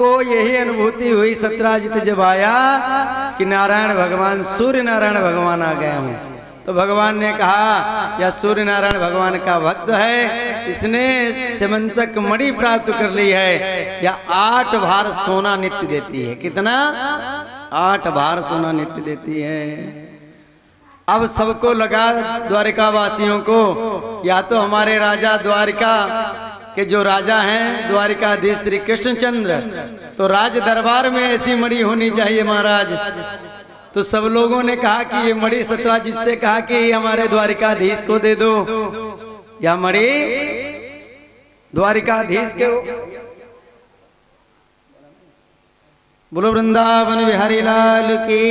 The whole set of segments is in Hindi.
को यही अनुभूति हुई सत्राजित जब आया कि नारायण भगवान, सूर्य नारायण भगवान आ गए हूँ। तो भगवान ने कहा यह सूर्य नारायण भगवान का भक्त है, इसने समंतक मणि प्राप्त कर ली है। यह 8 भार सोना नित्य देती है। कितना? 8 भार सोना नित्य देती है। अब सबको लगा, द्वारिका वासियों को, या तो हमारे राजा द्वारिका के जो राजा हैं, द्वारिकाधीश श्री कृष्णचंद्र, तो राज दरबार में ऐसी मणि होनी चाहिए महाराज। तो सब लोगों ने कहा कि ये मणि सत्राजित से कहा कि हमारे द्वारिकाधीश को दे दो, या मणि द्वारिकाधीश के। बोलो वृंदावन बिहारी लाल की।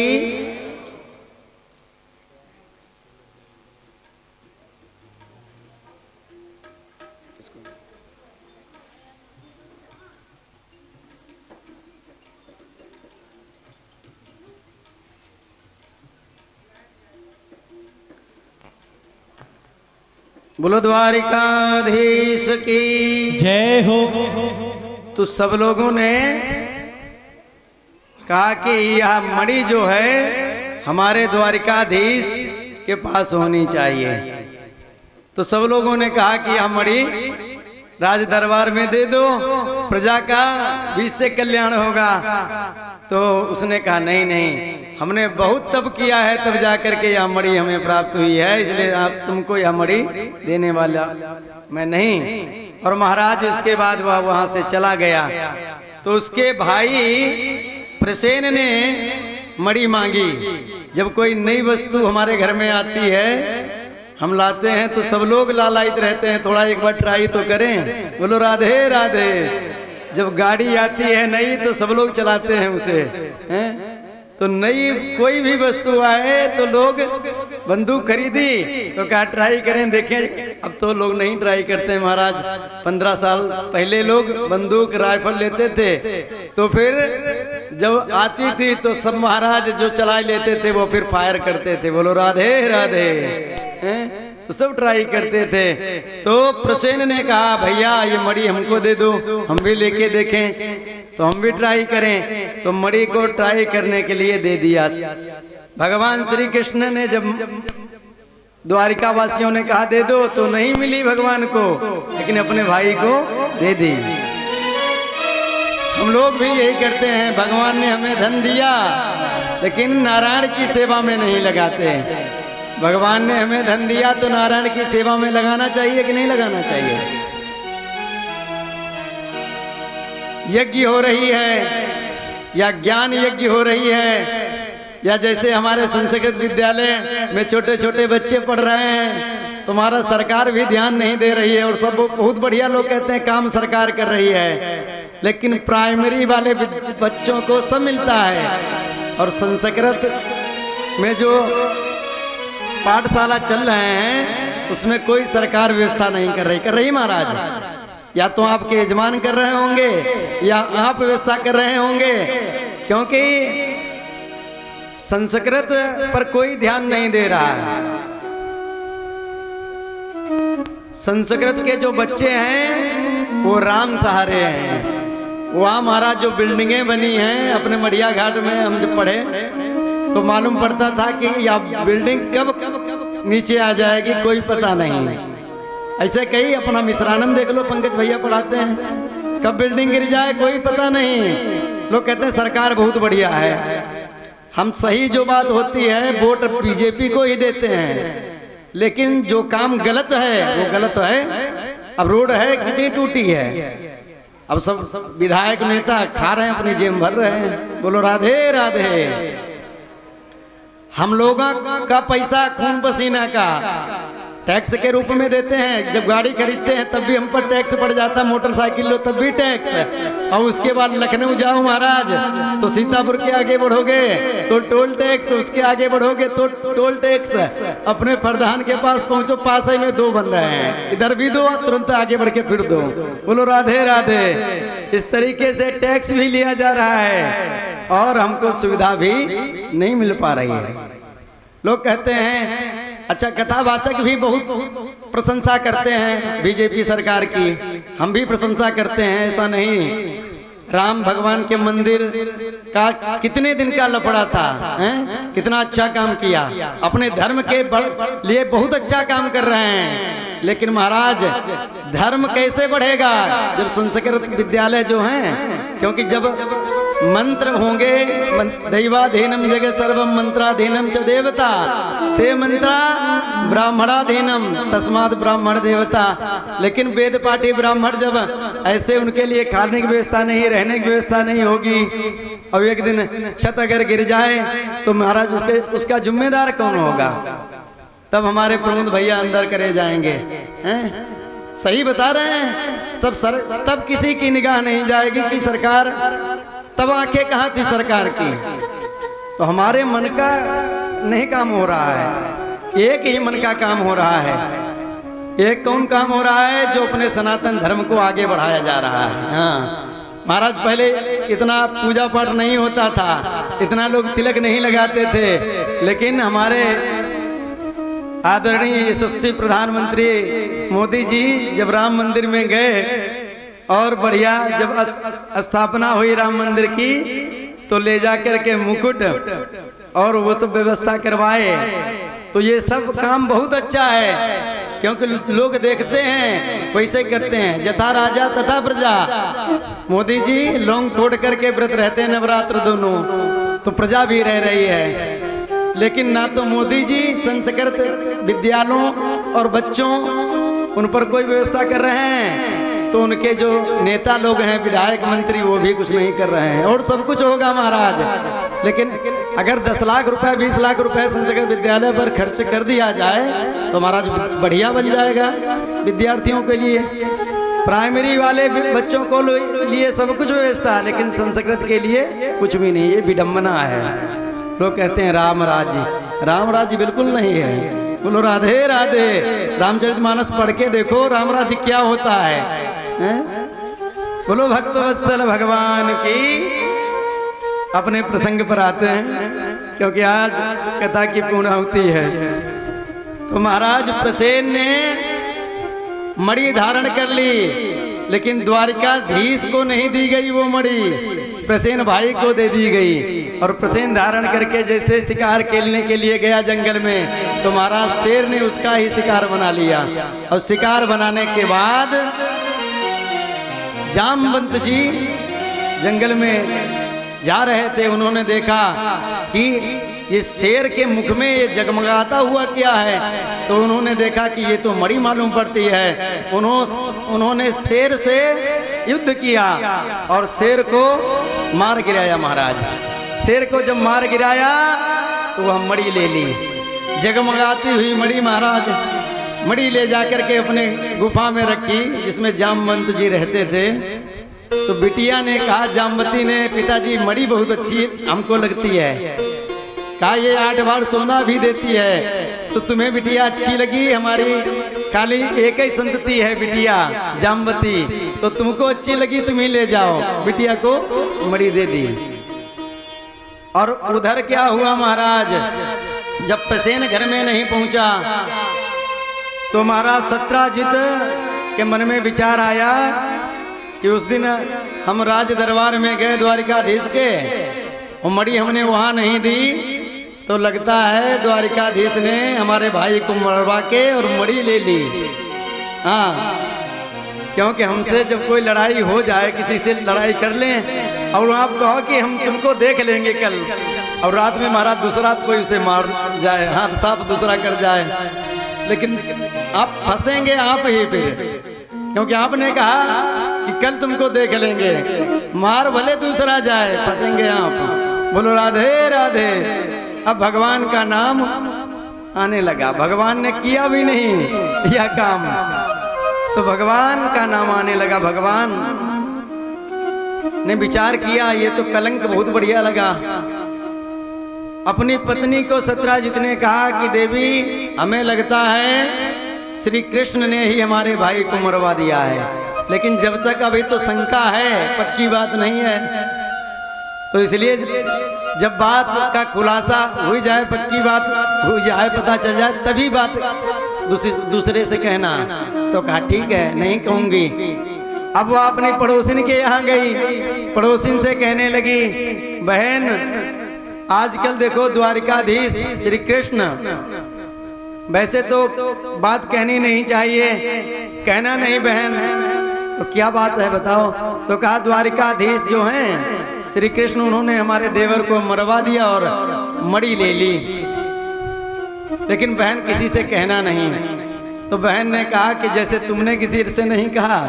बोलो द्वारिकाधीश की जय हो। तो सब लोगों ने कहा कि यह मणि जो है हमारे द्वारिकाधीश के पास होनी चाहिए। तो सब लोगों ने कहा कि यह मणि राज दरबार में दे दो, प्रजा का भी इससे कल्याण होगा। तो उसने कहा नहीं नहीं, हमने बहुत तप किया है तब जाकर के यह मणि हमें प्राप्त हुई है, इसलिए आप तुमको यह मणि देने वाला मैं नहीं। और महाराज उसके बाद वह वहां से चला गया। तो उसके भाई प्रसेन ने मणि मांगी। जब कोई नई वस्तु हमारे घर में आती है, हम लाते हैं तो सब लोग लालायित रहते हैं, थोड़ा एक बार ट्राई तो करें। बोलो राधे राधे। जब गाड़ी आती है नई तो सब लोग चलाते हैं उसे, हैं? तो नई कोई भी वस्तु आए तो लोग बंदूक खरीदी तो क्या ट्राई करें देखें। अब तो लोग नहीं ट्राई करते महाराज। 15 साल पहले लोग बंदूक राइफल लेते थे, तो फिर जब आती थी तो सब महाराज जो चला लेते थे वो फिर फायर करते थे। बोलो राधे राधे। हैं? तो सब ट्राई करते थे। तो प्रसेन ने कहा भैया ये मणि हमको दे दो, हम भी लेके देखें, तो हम भी ट्राई करें। तो मणि को ट्राई करने के लिए दे दिया। भगवान श्री कृष्ण ने जब द्वारिका वासियों ने कहा दे दो, तो नहीं मिली भगवान को, लेकिन अपने भाई को दे दी। हम लोग भी यही करते हैं, भगवान ने हमें धन दिया लेकिन नारायण की सेवा में नहीं लगाते। भगवान ने हमें धन दिया तो नारायण की सेवा में लगाना चाहिए कि नहीं लगाना चाहिए। यज्ञ हो रही है या ज्ञान यज्ञ हो रही है, या जैसे हमारे संस्कृत विद्यालय में छोटे छोटे बच्चे पढ़ रहे हैं, तो हमारा सरकार भी ध्यान नहीं दे रही है। और सब बहुत बढ़िया लोग कहते हैं काम सरकार कर रही है, लेकिन प्राइमरी वाले बच्चों को सब मिलता है। और संस्कृत में जो पाठशाला चल रहे हैं उसमें कोई सरकार व्यवस्था नहीं कर रही महाराज। या तो आपके यजमान कर रहे होंगे या आप व्यवस्था कर रहे होंगे, क्योंकि संस्कृत पर कोई ध्यान नहीं दे रहा है। संस्कृत के जो बच्चे हैं वो राम सहारे हैं। वहाँ महाराज जो बिल्डिंगें बनी हैं अपने मढ़िया घाट में, हम जब पढ़े तो मालूम पड़ता था कि यह बिल्डिंग कब नीचे आ जाएगी कोई पता नहीं। ऐसे कई अपना मिश्रानम देख लो, पंकज भैया पढ़ाते हैं, कब बिल्डिंग गिर जाए कोई पता नहीं। लोग कहते हैं सरकार बहुत बढ़िया है। हम सही जो बात होती है वोट बीजेपी को ही देते हैं, लेकिन जो काम गलत है वो गलत है। अब रोड है कितनी टूटी है, अब सब विधायक नेता खा रहे हैं, अपनी जेब भर रहे हैं। बोलो राधे राधे। हम लोगों का पैसा खून पसीना का टैक्स के रूप में देते हैं। जब गाड़ी खरीदते हैं तब भी हम पर टैक्स पड़ जाता है, मोटरसाइकिल लो तब भी टैक्स है। और उसके बाद लखनऊ जाओ महाराज तो सीतापुर के आगे बढ़ोगे तो टोल टैक्स, उसके आगे बढ़ोगे तो टोल टैक्स। अपने प्रधान के पास पहुंचो, पास ही में 2 बन रहे हैं, इधर भी 2 तुरंत आगे बढ़ के फिर 2। बोलो राधे राधे। इस तरीके से टैक्स भी लिया जा रहा है और हमको सुविधा भी नहीं मिल पा रही है। लोग कहते हैं, अच्छा कथावाचक भी बहुत प्रशंसा करते हैं बीजेपी सरकार की, हम भी प्रशंसा करते हैं, ऐसा नहीं। राम भगवान के मंदिर का कितने दिन का लफड़ा था, हैं? कितना अच्छा काम किया, अपने धर्म के लिए बहुत अच्छा काम कर रहे हैं। लेकिन महाराज धर्म कैसे बढ़ेगा जब संस्कृत विद्यालय जो हैं, क्योंकि जब मंत्र होंगे दैवाधीनम जगत सर्वम मंत्राधीनम च देवता ते मंत्रा ब्राह्मणाधीनम तस्मात् ब्राह्मण देवता। लेकिन वेद पाठी ब्राह्मण जब ऐसे उनके लिए खाने की व्यवस्था नहीं, रहने की व्यवस्था नहीं होगी, और एक दिन छत अगर गिर जाए तो महाराज उसका जिम्मेदार कौन होगा? तब हमारे प्रमोद भैया अंदर करे जाएंगे, हैं? सही बता रहे हैं। तब किसी की निगाह नहीं जाएगी कि सरकार, तब आंखें कहाँ थी सरकार की? तो हमारे मन का नहीं काम हो रहा है, एक ही मन का काम हो रहा है। एक कौन काम हो रहा है? जो अपने सनातन धर्म को आगे बढ़ाया जा रहा है। हाँ महाराज, पहले इतना पूजा पाठ नहीं होता था, इतना लोग तिलक नहीं लगाते थे, लेकिन हमारे आदरणीय यशस्वी प्रधानमंत्री मोदी जी जब राम मंदिर में गए और बढ़िया जब स्थापना हुई राम मंदिर की, तो ले जाकर के मुकुट और वो सब व्यवस्था करवाए। तो ये सब काम बहुत अच्छा है, क्योंकि लोग देखते हैं वैसे करते हैं, जथा राजा तथा प्रजा। मोदी जी लौंग तोड़ करके व्रत रहते हैं नवरात्र दोनों, तो प्रजा भी रह रही है। लेकिन ना तो मोदी जी संस्कृत विद्यालयों और बच्चों उन पर कोई व्यवस्था कर रहे हैं, तो उनके जो नेता लोग हैं विधायक मंत्री वो भी कुछ नहीं कर रहे हैं। और सब कुछ होगा महाराज, लेकिन अगर 10 लाख रुपए 20 लाख रुपए संस्कृत विद्यालय पर खर्च कर दिया जाए तो महाराज बढ़िया बन जाएगा विद्यार्थियों के लिए। प्राइमरी वाले बच्चों को लिए सब कुछ व्यवस्था, लेकिन संस्कृत के लिए कुछ भी नहीं। ये विडम्बना है। लोग कहते हैं राम राज्य, राम राज्य बिल्कुल नहीं है। बोलो राधे राधे। रामचरितमानस पढ़ के देखो राम राज्य क्या होता है? बोलो भक्तवत्सल भगवान की। अपने प्रसंग पर आते हैं, क्योंकि आज कथा की पूर्णाहुति है। तो महाराज प्रसेन ने मणि धारण कर ली, लेकिन द्वारिकाधीश को नहीं दी गई वो मणि, प्रसेन भाई को दे दी गई। और प्रसेन धारण करके जैसे शिकार खेलने के लिए गया जंगल में, तो महाराज शेर ने उसका ही शिकार बना लिया। और शिकार बनाने के बाद जामवंत जी जंगल में जा रहे थे, उन्होंने देखा कि ये शेर के मुख में ये जगमगाता हुआ क्या है, तो उन्होंने देखा कि ये तो मणि मालूम पड़ती है। उन्होंने शेर से युद्ध किया और शेर को मार गिराया। महाराज शेर को जब मार गिराया तो वह मणि ले ली, जगमगाती हुई मणि। महाराज मणि ले जाकर के अपने गुफा में रखी जिसमें जामवंत जी रहते थे। तो बिटिया ने कहा, जामवती ने, पिताजी मणि बहुत अच्छी हमको लगती है। कहा ये 8 बार सोना भी देती है, तो तुम्हें बिटिया अच्छी लगी? हमारी खाली एक ही संतति है बिटिया जामवती, तो तुमको अच्छी लगी, तुम ही ले जाओ। बिटिया को मणि दे दी। और उधर क्या हुआ महाराज, जब प्रसेन घर में नहीं पहुंचा तो महाराज सत्राजित के मन में विचार आया कि उस दिन हम राज दरबार में गए द्वारिकाधीश के, और मणि हमने वहाँ नहीं दी, तो लगता है द्वारिकाधीश ने हमारे भाई को मरवा के और मणि ले ली। हाँ, क्योंकि हमसे जब कोई लड़ाई हो जाए, किसी से लड़ाई कर लें और आप कहो कि हम तुमको देख लेंगे कल, और रात में महाराज दूसरा कोई उसे मार जाए, हाथ साफ दूसरा कर जाए, लेकिन आप फंसेंगे आप ही पे, क्योंकि आपने कहा कि कल तुमको देख लेंगे। मार भले दूसरा जाए, फंसेंगे आप। बोलो राधे राधे। अब भगवान का नाम आने लगा, भगवान ने किया भी नहीं यह काम, तो भगवान का नाम आने लगा। भगवान ने विचार किया, ये तो कलंक बहुत बढ़िया लगा। अपनी पत्नी को सत्राजित ने कहा कि देवी, हमें लगता है श्री कृष्ण ने ही हमारे भाई को मरवा दिया है, लेकिन जब तक अभी तो शंका है, पक्की बात नहीं है। तो इसलिए जब बात का खुलासा हो जाए, पक्की बात हो जाए, पता चल जाए, तभी बात दूसरे से कहना। तो कहा ठीक है, नहीं कहूंगी। अब वो अपनी पड़ोसिन के यहाँ गई, पड़ोसिन से कहने लगी, बहन आजकल देखो द्वारिकाधीश श्री कृष्ण, वैसे तो बात कहनी नहीं चाहिए, कहना नहीं बहन, तो क्या बात है बताओ। तो कहा द्वारिकाधीश जो हैं श्री कृष्ण, उन्होंने हमारे देवर को मरवा दिया और मड़ी ले ली, लेकिन बहन किसी से कहना नहीं। तो बहन ने कहा कि जैसे तुमने किसी से नहीं कहा,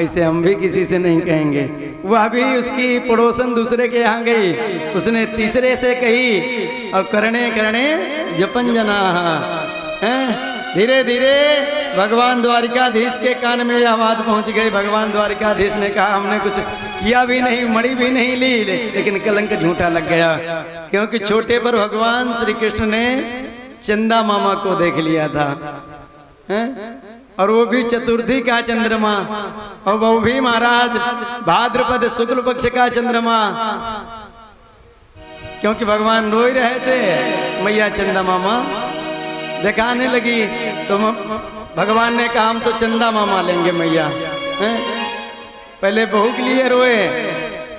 ऐसे हम भी किसी से नहीं कहेंगे। वह भी उसकी पड़ोसन दूसरे के यहाँ गई, उसने तीसरे से कही, और करणे करणे जपन जना हैं। धीरे धीरे भगवान द्वारिकाधीश के कान में यह आवाज पहुंच गई। भगवान द्वारिकाधीश ने कहा, हमने कुछ किया भी नहीं, मड़ी भी नहीं ली, लेकिन कलंक झूठा लग गया, क्योंकि छोटे पर भगवान श्री कृष्ण ने चंदा मामा को देख लिया था, हैं? और वो भी चतुर्थी का चंद्रमा, और वो भी महाराज भाद्रपद शुक्ल पक्ष का चंद्रमा, क्योंकि भगवान रो ही रहे थे। मैया चंदा मामा दिखाने लगी, तो भगवान ने कहा, हम तो चंदा मामा लेंगे मैया, हैं? पहले बहू के लिए रोए,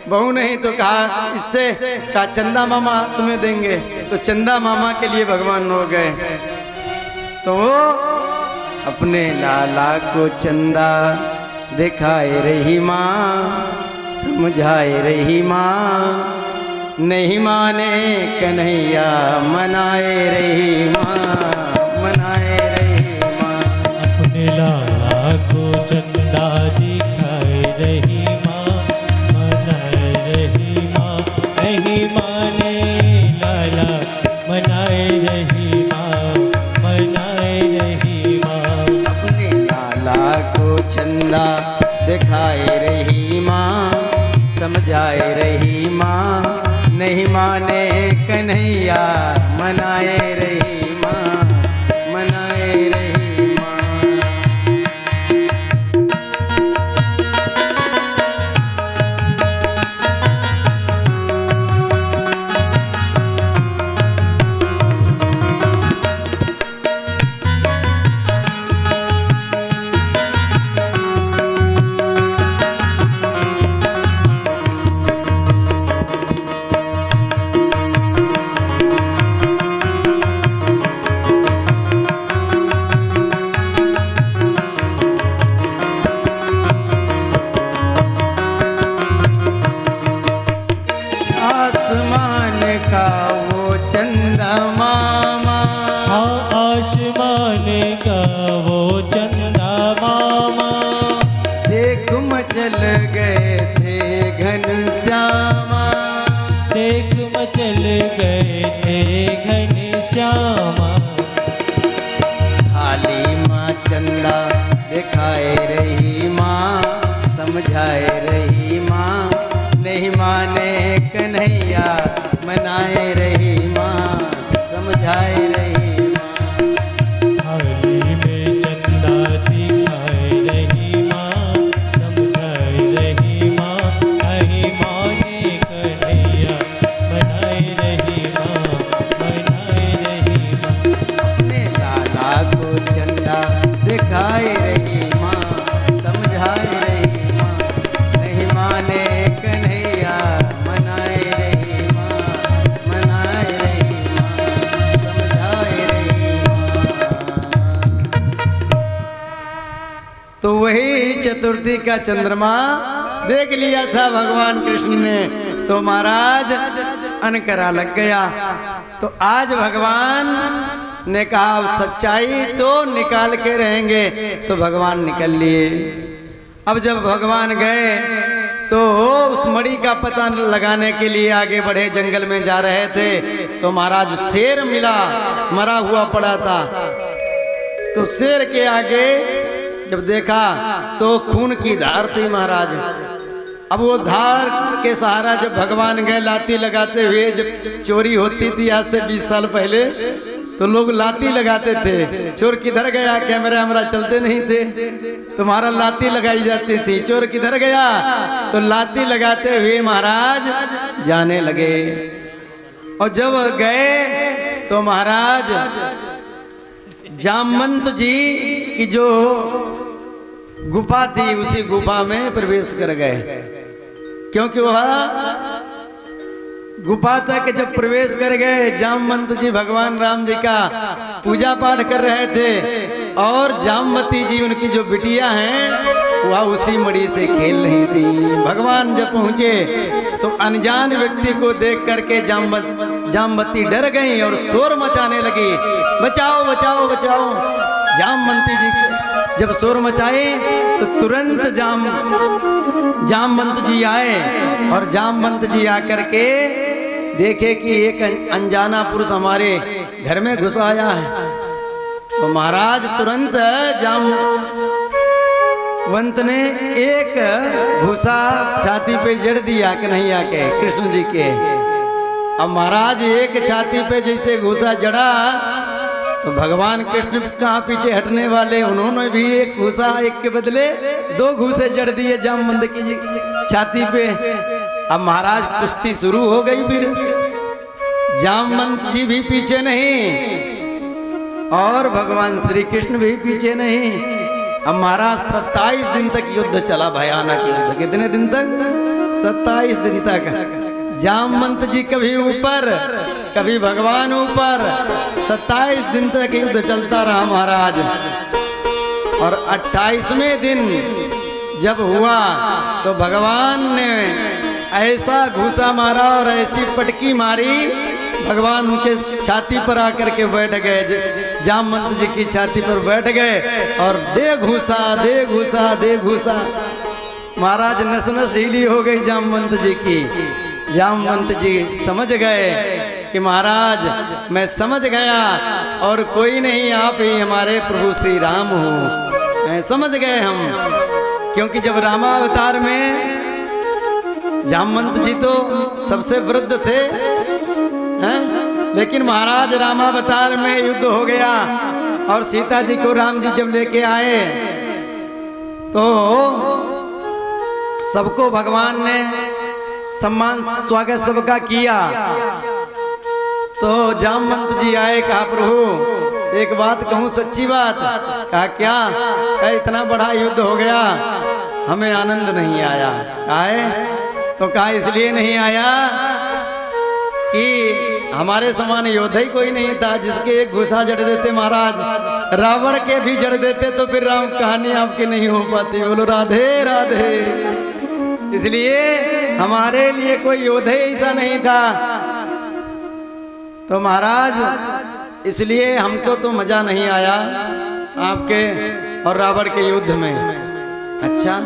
बहू नहीं तो कहा, इससे कहा चंदा मामा तुम्हें देंगे, तो चंदा मामा के लिए भगवान रो गए। तो वो अपने लाला को चंदा दिखाए रही माँ, समझाए रही माँ, नहीं माने कन्हैया मनाए रही माँ, मनाए रही माँ। अपने लाला को चंदा दिखाए रही माँ, मनाए रही माँ, नहीं माने लाला मनाए रही माँ, मनाए रही माँ। अपने लाला को चंदा दिखाए रही माँ, समझाए रही माँ, नहीं माने कन्हैया मनाए रही माँ, मनाए रही माँ। आसमान का वो चंदा मामा, हाँ आसमान का वो चंदा मामा, देख मचल गए थे घनश्यामा, देख मचल गए थे घनश्यामा। खाली माँ चंदा दिखाए रही माँ, समझाए रही माँ, नहीं माने कन्हैया मनाए रही माँ, समझाए रही माँ। थाली में चंदा दिखाए रही माँ, समझाए रही माँ, नहीं माने कन्हैया मनाए रही माँ, मनाए रही माँ। अपने लाला को चंदा दिखाए रही माँ, समझाए रही माँ, नहीं माने कन्हैया मनाए रही माँ, मनाए रही माँ, समझाए रही माँ। तो वही चतुर्थी का चंद्रमा देख लिया था भगवान कृष्ण ने, तो महाराज अनकरा लग गया। तो आज भगवान ने कहा, अब सच्चाई तो निकाल के रहेंगे, तो भगवान निकल लिए। अब जब भगवान गए तो उस मणि का पता लगाने के लिए आगे बढ़े, जंगल में जा रहे थे, तो महाराज शेर मिला, मरा हुआ पड़ा था। तो शेर के आगे जब देखा तो खून की धार थी महाराज। अब वो धार के सहारा जब भगवान गए लाती लगाते हुए, जब चोरी होती थी आज से 20 साल पहले, तो लोग लाती लगाते थे। चोर किधर गया, कैमरा हमारा चलते नहीं थे, तुम्हारा लाती लगाई जाती थी। चोर किधर गया, तो लाती लगाते हुए महाराज जाने लगे। और जब गए तो महाराज जामवंत जी की जो गुफा थी, उसी गुफा में प्रवेश कर गए। क्योंकि वह गुफा तक जब प्रवेश कर गए, जामवंत जी भगवान राम जी का पूजा पाठ कर रहे थे और जामवती जी उनकी जो बिटिया हैं वह उसी मणि से खेल रही थी। भगवान जब पहुंचे तो अनजान व्यक्ति को देख करके जामवती डर गई और शोर मचाने लगी, बचाओ बचाओ बचाओ। जामवंती जी जब शोर मचाए तो तुरंत जामवंत जी आए और जामवंत जी आकर के देखे कि एक अनजाना पुरुष हमारे घर में घुस आया है। तो महाराज तुरंत जामवंत ने एक भूसा छाती पे जड़ दिया कन्हैया के, कृष्ण जी के। अब महाराज एक छाती पे जैसे घूसा जड़ा तो भगवान कृष्ण कहाँ पीछे हटने वाले, उन्होंने भी एक घूसा एक के बदले 2 घूसे जड़ दिए जामवंत की छाती पे। अब महाराज कुश्ती शुरू हो गई। फिर जामवंत जी भी पीछे नहीं और भगवान श्री कृष्ण भी पीछे नहीं। अब महाराज 27 दिन तक युद्ध चला, भयानक युद्ध। कितने दिन तक? 27 दिन तक। जामवंत जी कभी ऊपर कभी भगवान ऊपर, 27 दिन तक युद्ध चलता रहा महाराज। और 28वें दिन जब हुआ तो भगवान ने ऐसा घूसा मारा और ऐसी पटकी मारी, भगवान उनके छाती पर आकर के बैठ गए, जामवंत जी की छाती पर बैठ गए और दे घूसा दे घूसा दे घूसा। महाराज नस नस ढीली हो गई जामवंत जी की। जामवंत जी समझ गए कि महाराज मैं समझ गया और कोई नहीं, आप ही हमारे प्रभु श्री राम हो। समझ गए हम, क्योंकि जब रामावतार में जामवंत जी तो सबसे वृद्ध थे हैं? लेकिन महाराज रामावतार में युद्ध हो गया और सीता जी को राम जी जब लेके आए तो सबको भगवान ने सम्मान स्वागत सबका किया। तो जामवंत जी आए, कहा प्रभु एक बात कहूँ, सच्ची बात। कहा क्या? कहा इतना बड़ा युद्ध हो गया, हमें आनंद नहीं आया। कहा है? तो कहा इसलिए नहीं आया कि हमारे समान योद्धा ही कोई नहीं था जिसके एक घुसा जड़ देते महाराज, रावण के भी जड़ देते तो फिर राम कहानी आपकी नहीं हो पाती। बोलो राधे राधे। इसलिए हमारे लिए कोई योद्धा ऐसा नहीं था। तो महाराज इसलिए हमको तो मजा नहीं आया आपके और रावण के युद्ध में। अच्छा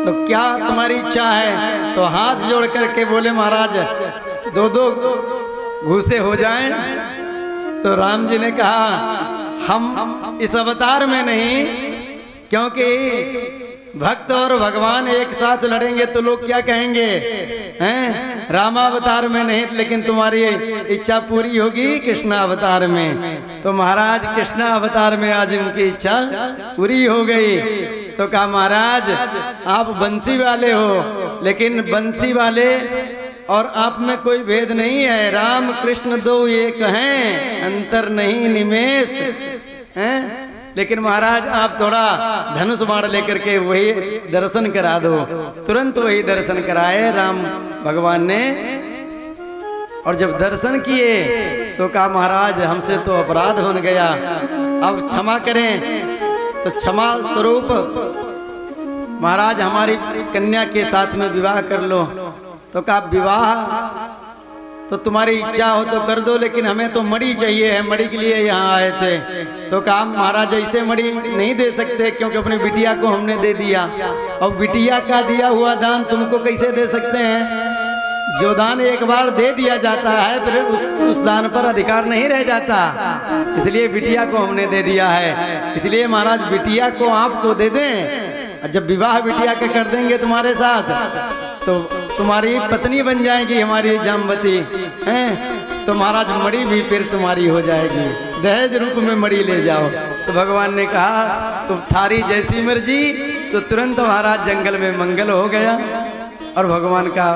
तो क्या तुम्हारी इच्छा है? तो हाथ जोड़ करके बोले महाराज 2-2 घूसे हो जाएं। तो राम जी ने कहा हम इस अवतार में नहीं, क्योंकि भक्त और भगवान एक साथ लड़ेंगे तो लोग क्या कहेंगे हैं? रामावतार में नहीं, लेकिन तुम्हारी इच्छा पूरी होगी कृष्ण अवतार में। तो महाराज कृष्ण अवतार में आज उनकी इच्छा पूरी हो गई। तो कहा महाराज आप बंसी वाले हो, लेकिन बंसी वाले और आप में कोई भेद नहीं है। राम कृष्ण 2 एक हैं, अंतर नहीं निमेष हैं। लेकिन महाराज आप थोड़ा धनुष बाण लेकर के वही दर्शन करा दो। तुरंत वही दर्शन कराए राम भगवान ने। और जब दर्शन किए तो कहा महाराज हमसे तो अपराध हो गया, अब क्षमा करें। तो क्षमा स्वरूप महाराज हमारी कन्या के साथ में विवाह कर लो। तो कहा विवाह तो तुम्हारी इच्छा हो तो कर दो, लेकिन हमें तो मणि चाहिए है, मणि के लिए यहाँ आए थे। तो कहा महाराज ऐसे मणि नहीं दे सकते, क्योंकि अपनी बिटिया को हमने दे दिया और बिटिया का दिया हुआ दान तुमको कैसे दे सकते हैं? जो दान एक बार दे दिया जाता है फिर उस दान पर अधिकार नहीं रह जाता, इसलिए बिटिया को हमने दे दिया है। इसलिए महाराज बिटिया को आपको दे दें, जब विवाह बिटिया के कर देंगे तुम्हारे साथ तो तुम्हारी पत्नी बन जाएगी हमारी जामवती हैं। तो महाराज मणि भी फिर तुम्हारी हो जाएगी, दहेज रूप में मणि ले जाओ। तो भगवान ने कहा तो थारी जैसी मर्जी। तो तुरंत महाराज जंगल में मंगल हो गया और भगवान का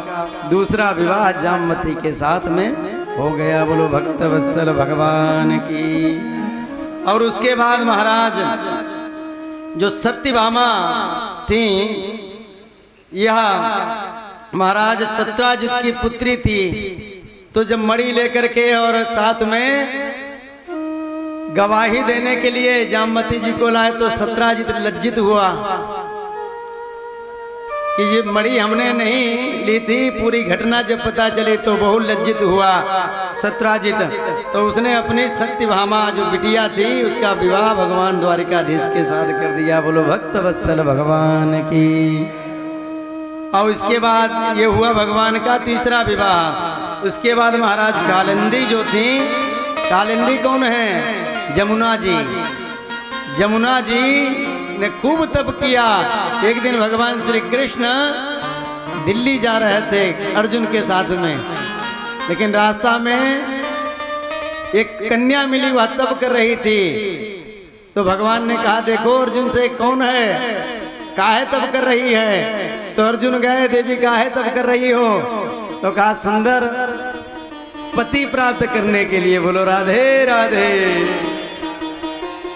दूसरा विवाह जामवती के साथ में हो गया। बोलो भक्त वत्सल भगवान की। और उसके बाद महाराज जो सत्यभामा थी, यह महाराज सत्राजित की पुत्री थी। तो जब मणि लेकर के और साथ में गवाही देने के लिए जामवती जी को लाए तो सत्राजित लज्जित हुआ कि ये मणि हमने नहीं ली थी। पूरी घटना जब पता चली तो बहुत लज्जित हुआ सत्राजित। तो उसने अपनी सत्यभामा जो बिटिया थी उसका विवाह भगवान द्वारिकाधीश के साथ कर दिया। बोलो भक्त वत्सल भगवान की। और इसके बाद ये हुआ भगवान का तीसरा विवाह। उसके बाद महाराज कालिंदी जो थी, कालिंदी कौन है? जमुना जी। जमुना जी ने खूब तप किया। एक दिन भगवान श्री कृष्ण दिल्ली जा रहे थे अर्जुन के साथ में, लेकिन रास्ता में एक कन्या मिली, वह तप कर रही थी। तो भगवान ने कहा देखो अर्जुन से कौन है, काहे तप कर रही है? तो अर्जुन गए, देवी काहे तप कर रही हो? तो कहा सुंदर पति प्राप्त करने के लिए। बोलो राधे राधे।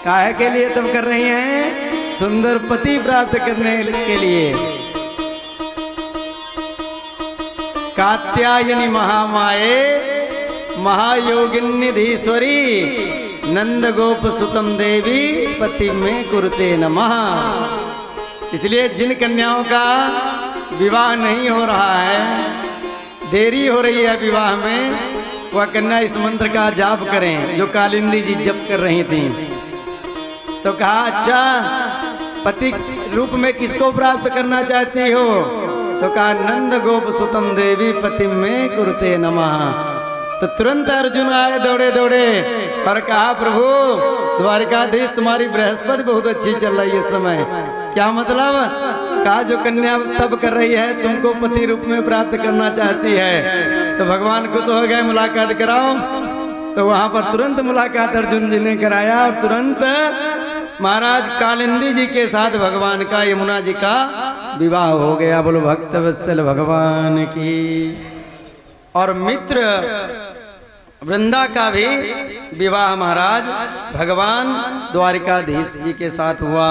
काहे के लिए तप कर रही हैं? सुंदर पति प्राप्त करने के लिए। कात्यायनी महामाये महायोगिन्निधीश्वरी नंद गोप सुतम देवी पति में कुरुते नमः। इसलिए जिन कन्याओं का विवाह नहीं हो रहा है, देरी हो रही है विवाह में, वह कन्या इस मंत्र का जाप करें जो कालिंदी जी जप कर रही थी। तो कहा अच्छा पति रूप में किसको प्राप्त करना चाहती हो? तो कहा नंद गोप सुतम देवी पति में कुरुते नमः। तो तुरंत अर्जुन आए दौड़े दौड़े और कहा प्रभु द्वारिकाधीश तुम्हारी बृहस्पति बहुत अच्छी चल रही है इस समय। क्या मतलब? कहा जो कन्या तब कर रही है तुमको पति रूप में प्राप्त करना चाहती है। तो भगवान खुश हो गए, मुलाकात कराओ। तो वहां पर तुरंत मुलाकात अर्जुन जी ने कराया और तुरंत महाराज कालिंदी जी के साथ भगवान का यमुना जी का विवाह हो गया। बोलो भक्त वत्सल भगवान की। और मित्र वृंदा का भी विवाह महाराज भगवान द्वारिकाधीश जी के साथ हुआ।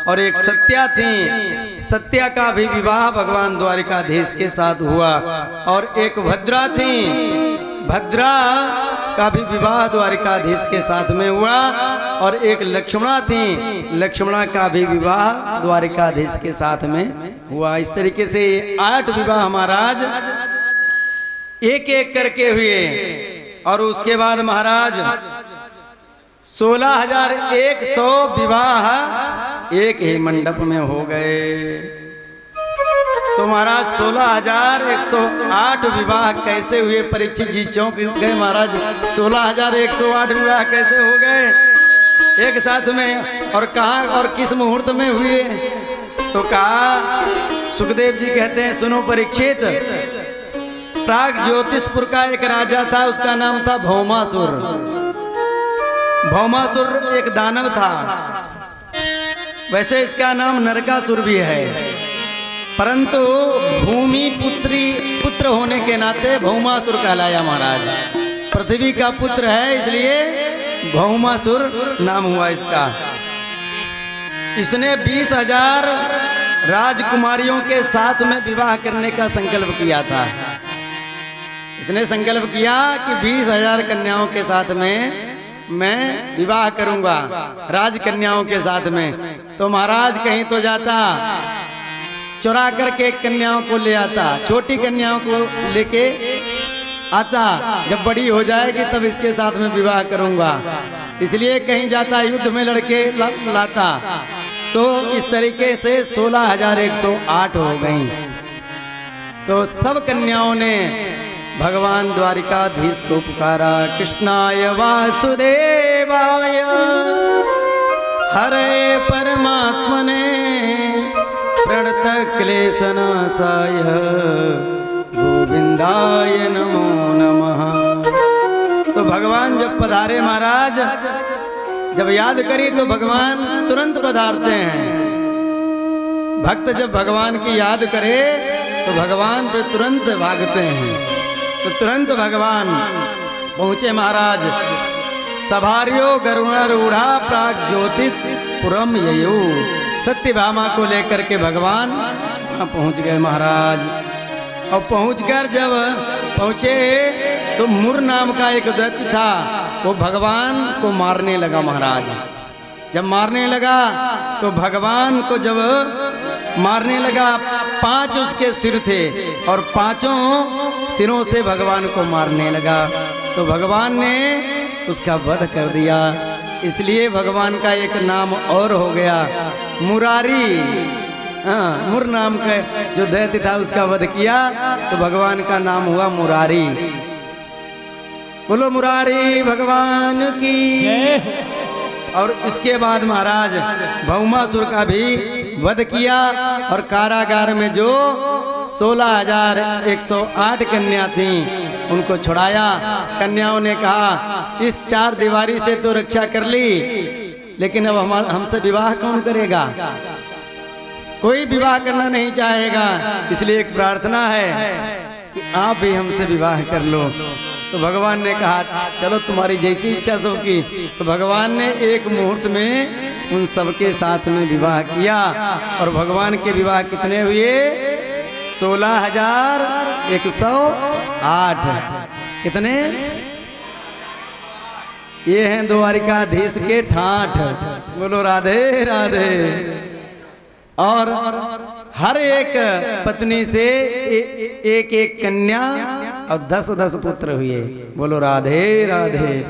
और एक सत्या थी, सत्या का भी विवाह भगवान द्वारिकाधीश के साथ हुआ। और एक भद्रा थी, भद्रा का भी विवाह द्वारिकाधीश के साथ में हुआ। और एक लक्ष्मणा थी, लक्ष्मणा का भी विवाह द्वारिकाधीश के साथ में हुआ। इस तरीके से 8 विवाह महाराज एक एक करके हुए। और उसके बाद महाराज 16,100 विवाह एक ही मंडप में हो गए। तो महाराज 16,108 विवाह कैसे हुए? परीक्षित जी चौंक गए, महाराज 16,108 विवाह कैसे हो गए एक साथ में? और कहाँ और किस मुहूर्त में हुए? तो कहा सुखदेव जी कहते हैं सुनो परीक्षित, प्राग ज्योतिषपुर का एक राजा था, उसका नाम था भौमासुर। भौमासुर एक दानव था, वैसे इसका नाम नरकासुर भी है, परंतु भूमि पुत्र होने के नाते भौमासुर कहलाया महाराज। पृथ्वी का पुत्र है इसलिए भौमासुर नाम हुआ इसका। इसने 20,000 राजकुमारियों के साथ में विवाह करने का संकल्प किया था। इसने संकल्प किया कि 20,000 कन्याओं के साथ में मैं विवाह करूंगा, राजकन्याओं के साथ में। तो महाराज कहीं तो जाता, चुरा करके कन्याओं को ले आता, छोटी कन्याओं को लेके आता, जब बड़ी हो जाएगी तब इसके साथ में विवाह करूंगा। इसलिए कहीं जाता, युद्ध में लड़के लाता। तो इस तरीके से 16,108 हो गई। तो सब कन्याओं ने भगवान द्वारिकाधीश को पुकारा, कृष्णाय वासुदेवाय हरे परमात्मने प्रणत क्लेशनाशाय गोविंदाय नमो नमः। तो भगवान जब पधारे महाराज, जब याद करी तो भगवान तुरंत पधारते हैं। भक्त जब भगवान की याद करे तो भगवान पे तुरंत भागते हैं। तो तुरंत भगवान पहुँचे महाराज। सभार्यो गरुणारूढ़ा प्राग ज्योतिष पुरम ययु। सत्यभामा को लेकर के भगवान वहाँ पहुँच गए महाराज। और पहुँचकर जब पहुँचे तो मुर नाम का एक दैत्य था, वो भगवान को मारने लगा महाराज। जब मारने लगा तो भगवान को जब मारने लगा, 5 उसके सिर थे और 5 सिरों से भगवान को मारने लगा। तो भगवान ने उसका वध कर दिया। इसलिए भगवान का एक नाम और हो गया मुरारी। हाँ, मुर नाम का जो दैत्य था उसका वध किया तो भगवान का नाम हुआ मुरारी। बोलो मुरारी भगवान की। और इसके बाद महाराज भौमासुर का भी वध किया और कारागार में जो 16,108 कन्या थीं उनको छुड़ाया। कन्याओं ने कहा इस 4 दीवारी से तो रक्षा कर ली, लेकिन अब हमसे विवाह कौन करेगा? कोई विवाह करना नहीं चाहेगा। इसलिए एक प्रार्थना है कि आप भी हमसे विवाह कर लो। तो भगवान ने कहा चलो तुम्हारी जैसी इच्छा सो की। तो भगवान ने एक मुहूर्त में उन सबके साथ में विवाह किया। और भगवान के विवाह कितने हुए? 16,108। कितने? ये हैं द्वारिकाधीश के ठाठ। बोलो राधे राधे। और हर एक पत्नी से एक एक कन्या और 10-10 पुत्र हुए। बोलो राधे राधे।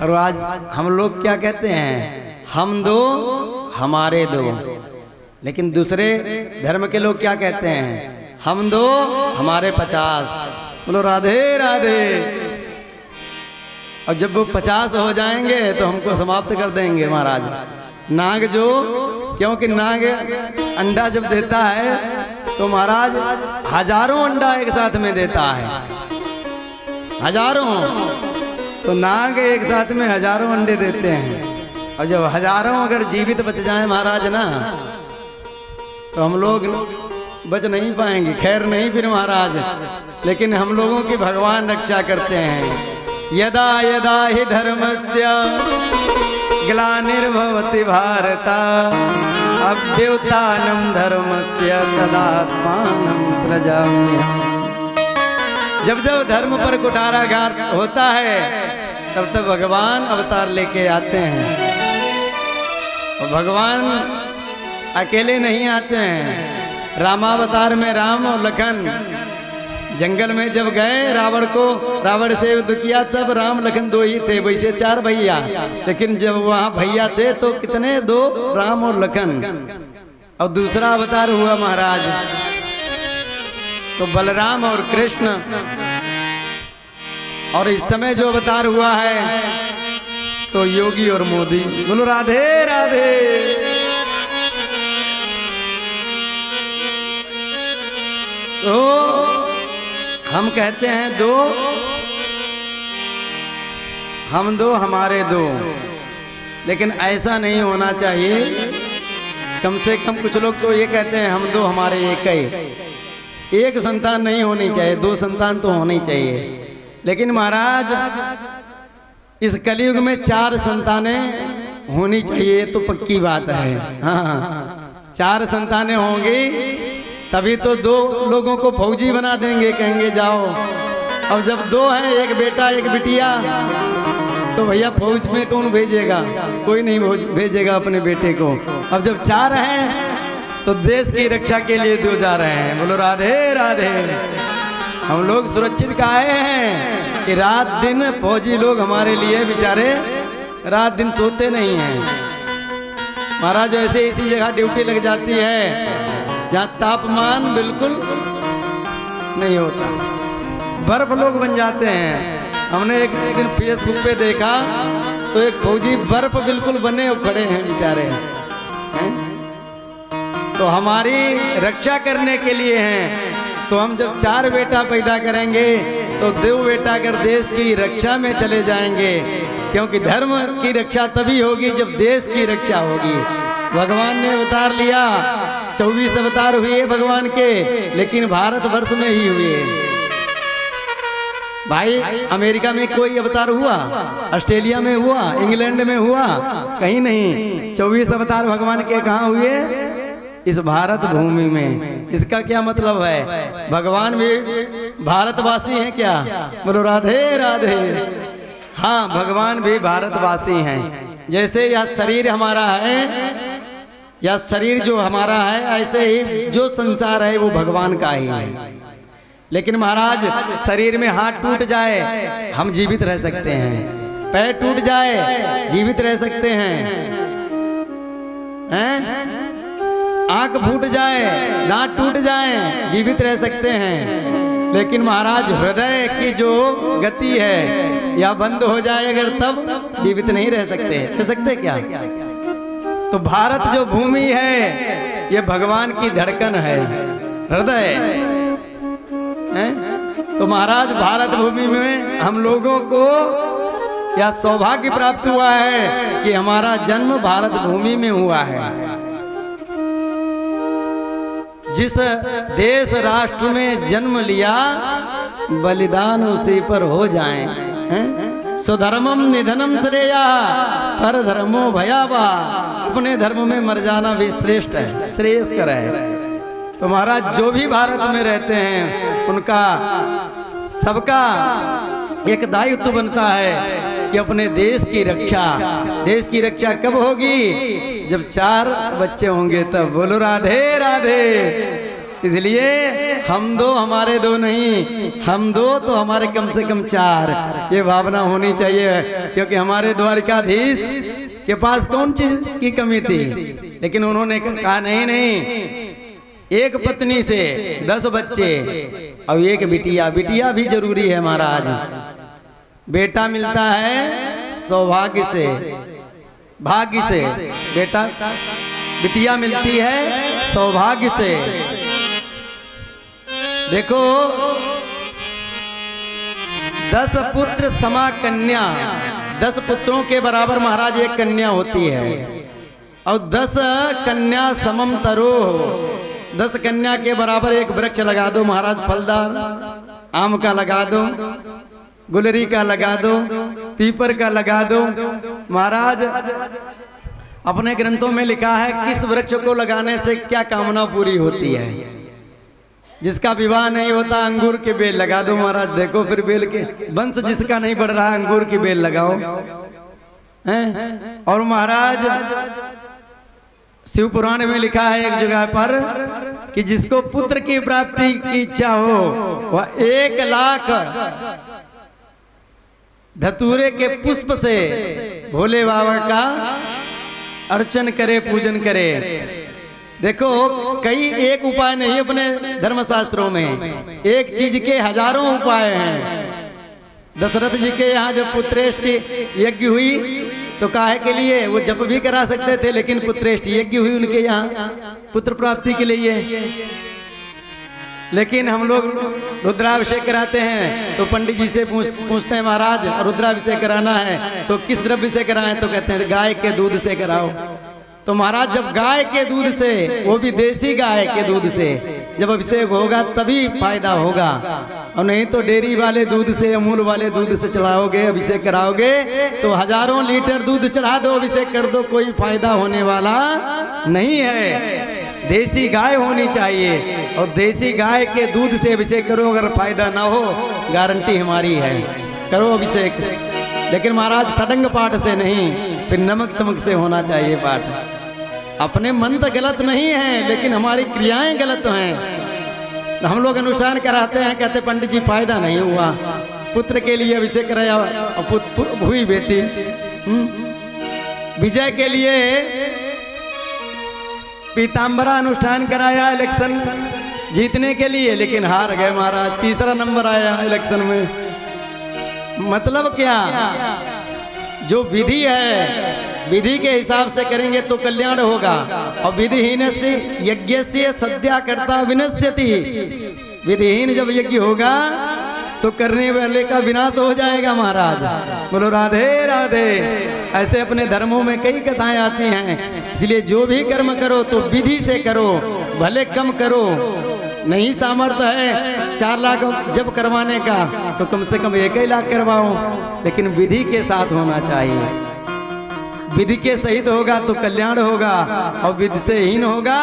और आज हम लोग क्या कहते हैं? हम 2 हमारे 2। लेकिन दूसरे धर्म के लोग क्या कहते हैं? हम 2 हमारे 50। बोलो राधे राधे। और जब वो 50 हो जाएंगे तो हमको समाप्त कर देंगे महाराज। नाग जो, क्योंकि नाग अंडा जब देता है तो महाराज हजारों अंडा एक साथ में देता है, हजारों। तो नाग एक साथ में हजारों अंडे देते हैं। और जब हजारों अगर जीवित बच जाए महाराज ना, तो हम लोग बच नहीं पाएंगे। खैर नहीं फिर महाराज, लेकिन हम लोगों की भगवान रक्षा करते हैं। यदा यदा हि धर्मस्य ग्लानिर्भवति भारत अभ्युत्थानं धर्मस्य तदात्मानं सृजाम्यहम्। जब जब धर्म पर कुठाराघात होता है तब तब भगवान अवतार लेके आते हैं। और भगवान अकेले नहीं आते हैं। रामावतार में राम और लखन जंगल में जब गए रावण से युद्ध किया, तब राम लखन 2 ही थे, वैसे 4 भैया। लेकिन जब वहाँ भैया थे तो कितने? 2 राम और लखन। और दूसरा अवतार हुआ महाराज तो बलराम और कृष्ण। और इस समय जो अवतार हुआ है तो योगी और मोदी। बोलो राधे राधे। तो हम कहते हैं 2 हम 2 हमारे 2, लेकिन ऐसा नहीं होना चाहिए। कम से कम कुछ लोग तो ये कहते हैं हम 2 हमारे एक ही। एक संतान नहीं होनी चाहिए, 2 संतान तो होनी चाहिए। लेकिन महाराज इस कलयुग में 4 संतानें होनी चाहिए तो पक्की बात है। हाँ, 4 संतानें होंगी तभी तो 2 लोगों को फौजी बना देंगे, कहेंगे जाओ। अब जब 2 हैं, एक बेटा एक बिटिया, तो भैया फौज में कौन भेजेगा? कोई नहीं भेजेगा अपने बेटे को। अब जब 4 हैं तो देश की रक्षा के लिए 2 जा रहे हैं। बोलो राधे राधे। हम लोग सुरक्षित काहे हैं कि रात दिन फौजी लोग हमारे लिए बेचारे रात दिन सोते नहीं हैं महाराज। ऐसे इसी जगह ड्यूटी लग जाती है जहाँ तापमान बिल्कुल नहीं होता, बर्फ लोग बन जाते हैं। हमने एक दिन फेसबुक पे देखा तो एक फौजी बर्फ बिल्कुल बने खड़े हैं बेचारे हैं। तो हमारी रक्षा करने के लिए हैं। तो हम जब 4 बेटा पैदा करेंगे तो 2 बेटा कर देश की रक्षा में चले जाएंगे, क्योंकि धर्म की रक्षा तभी होगी जब देश की रक्षा होगी। भगवान ने अवतार लिया, 24 अवतार हुए भगवान के, लेकिन भारत वर्ष में ही हुए। भाई अमेरिका में कोई अवतार हुआ? ऑस्ट्रेलिया में हुआ? इंग्लैंड में हुआ? कहीं नहीं। 24 अवतार भगवान के कहाँ हुए? इस भारत भूमि में। इसका क्या मतलब है? भगवान भी भारतवासी हैं क्या? बोलो राधे राधे। हाँ, भगवान भी भारतवासी हैं। जैसे यह शरीर हमारा है, या शरीर जो हमारा है, ऐसे ही जो संसार है वो भगवान का ही है। लेकिन महाराज शरीर में हाथ टूट जाए हम जीवित रह सकते हैं, पैर टूट जाए जीवित रह सकते हैं, आंख फूट जाए, दांत टूट जाए जीवित रह सकते हैं। लेकिन महाराज हृदय की जो गति है या बंद हो जाए अगर, तब जीवित नहीं रह सकते क्या? तो भारत जो भूमि है ये भगवान की धड़कन है, हृदय है। तो महाराज भारत भूमि में हम लोगों को या सौभाग्य प्राप्त हुआ है कि हमारा जन्म भारत भूमि में हुआ है। जिस देश राष्ट्र में जन्म लिया बलिदान उसी पर हो जाए। स्वधर्मम निधनम श्रेया पर धर्मो भयावा। अपने धर्म में मर जाना भी श्रेष्ठ है, श्रेयस्कर है। तो महाराज जो भी भारत में रहते हैं उनका सबका एक दायित्व बनता है कि अपने देश की रक्षा कब होगी? जब 4 बच्चे होंगे तब। बोलो राधे राधे। इसलिए हम 2 हमारे 2 नहीं, हम 2 तो हमारे कम से कम 4, ये भावना होनी चाहिए। क्योंकि हमारे द्वारिकाधीश के पास कौन चीज की कमी थी? लेकिन उन्होंने कहा नहीं, एक पत्नी से 10 बच्चे और एक बिटिया। बिटिया भी जरूरी है महाराज। बेटा मिलता है सौभाग्य से, भाग्य से। बिटिया मिलती है सौभाग्य से। देखो 10 पुत्र समा कन्या, 10 पुत्रों के बराबर महाराज एक कन्या होती है। और 10 कन्या समम तरो, 10 कन्या के बराबर एक वृक्ष लगा दो महाराज, फलदार। आम का लगा दो, गुलरी का लगा दो, पीपर का लगा दो। महाराज अपने ग्रंथों में लिखा है किस वृक्ष को लगाने से क्या कामना पूरी होती है। जिसका विवाह नहीं होता अंगूर के बेल लगा दो महाराज। देखो फिर बेल के वंश जिसका नहीं बढ़ रहा अंगूर की बेल लगाओ, हैं? और महाराज शिव पुराण में लिखा है एक जगह पर कि जिसको पुत्र की प्राप्ति की इच्छा हो वह 1 लाख धतूरे के पुष्प से भोले बाबा का अर्चन करे, पूजन करे। देखो कई एक उपाय नहीं अपने धर्मशास्त्रों में, एक चीज के हजारों उपाय हैं। दशरथ जी के यहाँ जब पुत्रेष्टि यज्ञ हुई तो काहे के लिए? वो जप भी करा सकते थे, लेकिन पुत्रेष्टि यज्ञ हुई उनके यहाँ पुत्र प्राप्ति के लिए। लेकिन हम लोग रुद्राभिषेक कराते हैं तो पंडित जी से पूछते हैं महाराज रुद्राभिषेक कराना है तो किस द्रव्य से कराएं? तो कहते हैं गाय के दूध से कराओ। तो महाराज जब गाय के दूध से, वो भी देसी गाय के दूध से जब अभिषेक होगा तभी फायदा होगा, और नहीं तो डेयरी वाले दूध से, अमूल वाले दूध से चढ़ाओगे, अभिषेक कराओगे तो हजारों लीटर दूध चढ़ा दो, अभिषेक कर दो, कोई फायदा होने वाला नहीं है। देसी गाय होनी चाहिए और देसी गाय के दूध से अभिषेक करो। अगर फायदा ना हो गारंटी हमारी है, करो अभिषेक। लेकिन महाराज सडंग पाठ से नहीं, फिर नमक चमक से होना चाहिए पाठ। अपने मंत्र गलत नहीं है लेकिन हमारी क्रियाएं गलत हैं। हम लोग अनुष्ठान कराते हैं, कहते पंडित जी फायदा नहीं हुआ, पुत्र के लिए अभिषेक कराया हुई बेटी, विजय के लिए पीताम्बरा अनुष्ठान कराया इलेक्शन जीतने के लिए, लेकिन हार गए महाराज, 3रा नंबर आया इलेक्शन में। मतलब क्या? जो विधि है विधि के हिसाब से करेंगे तो कल्याण होगा, और विधिहीन से यज्ञ से सद्या करता विनश्यति। विधिहीन जब यज्ञ होगा तो करने वाले का विनाश हो जाएगा महाराज। बोलो राधे राधे। ऐसे अपने धर्मों में कई कथाएं आती हैं। इसलिए जो भी कर्म करो तो विधि से करो, भले कम करो। नहीं सामर्थ्य है 4 लाख जब करवाने का तो कम से कम 1 ही लाख करवाओ, लेकिन विधि के साथ होना चाहिए। विधि के सहित होगा तो कल्याण होगा, और विधि से हीन होगा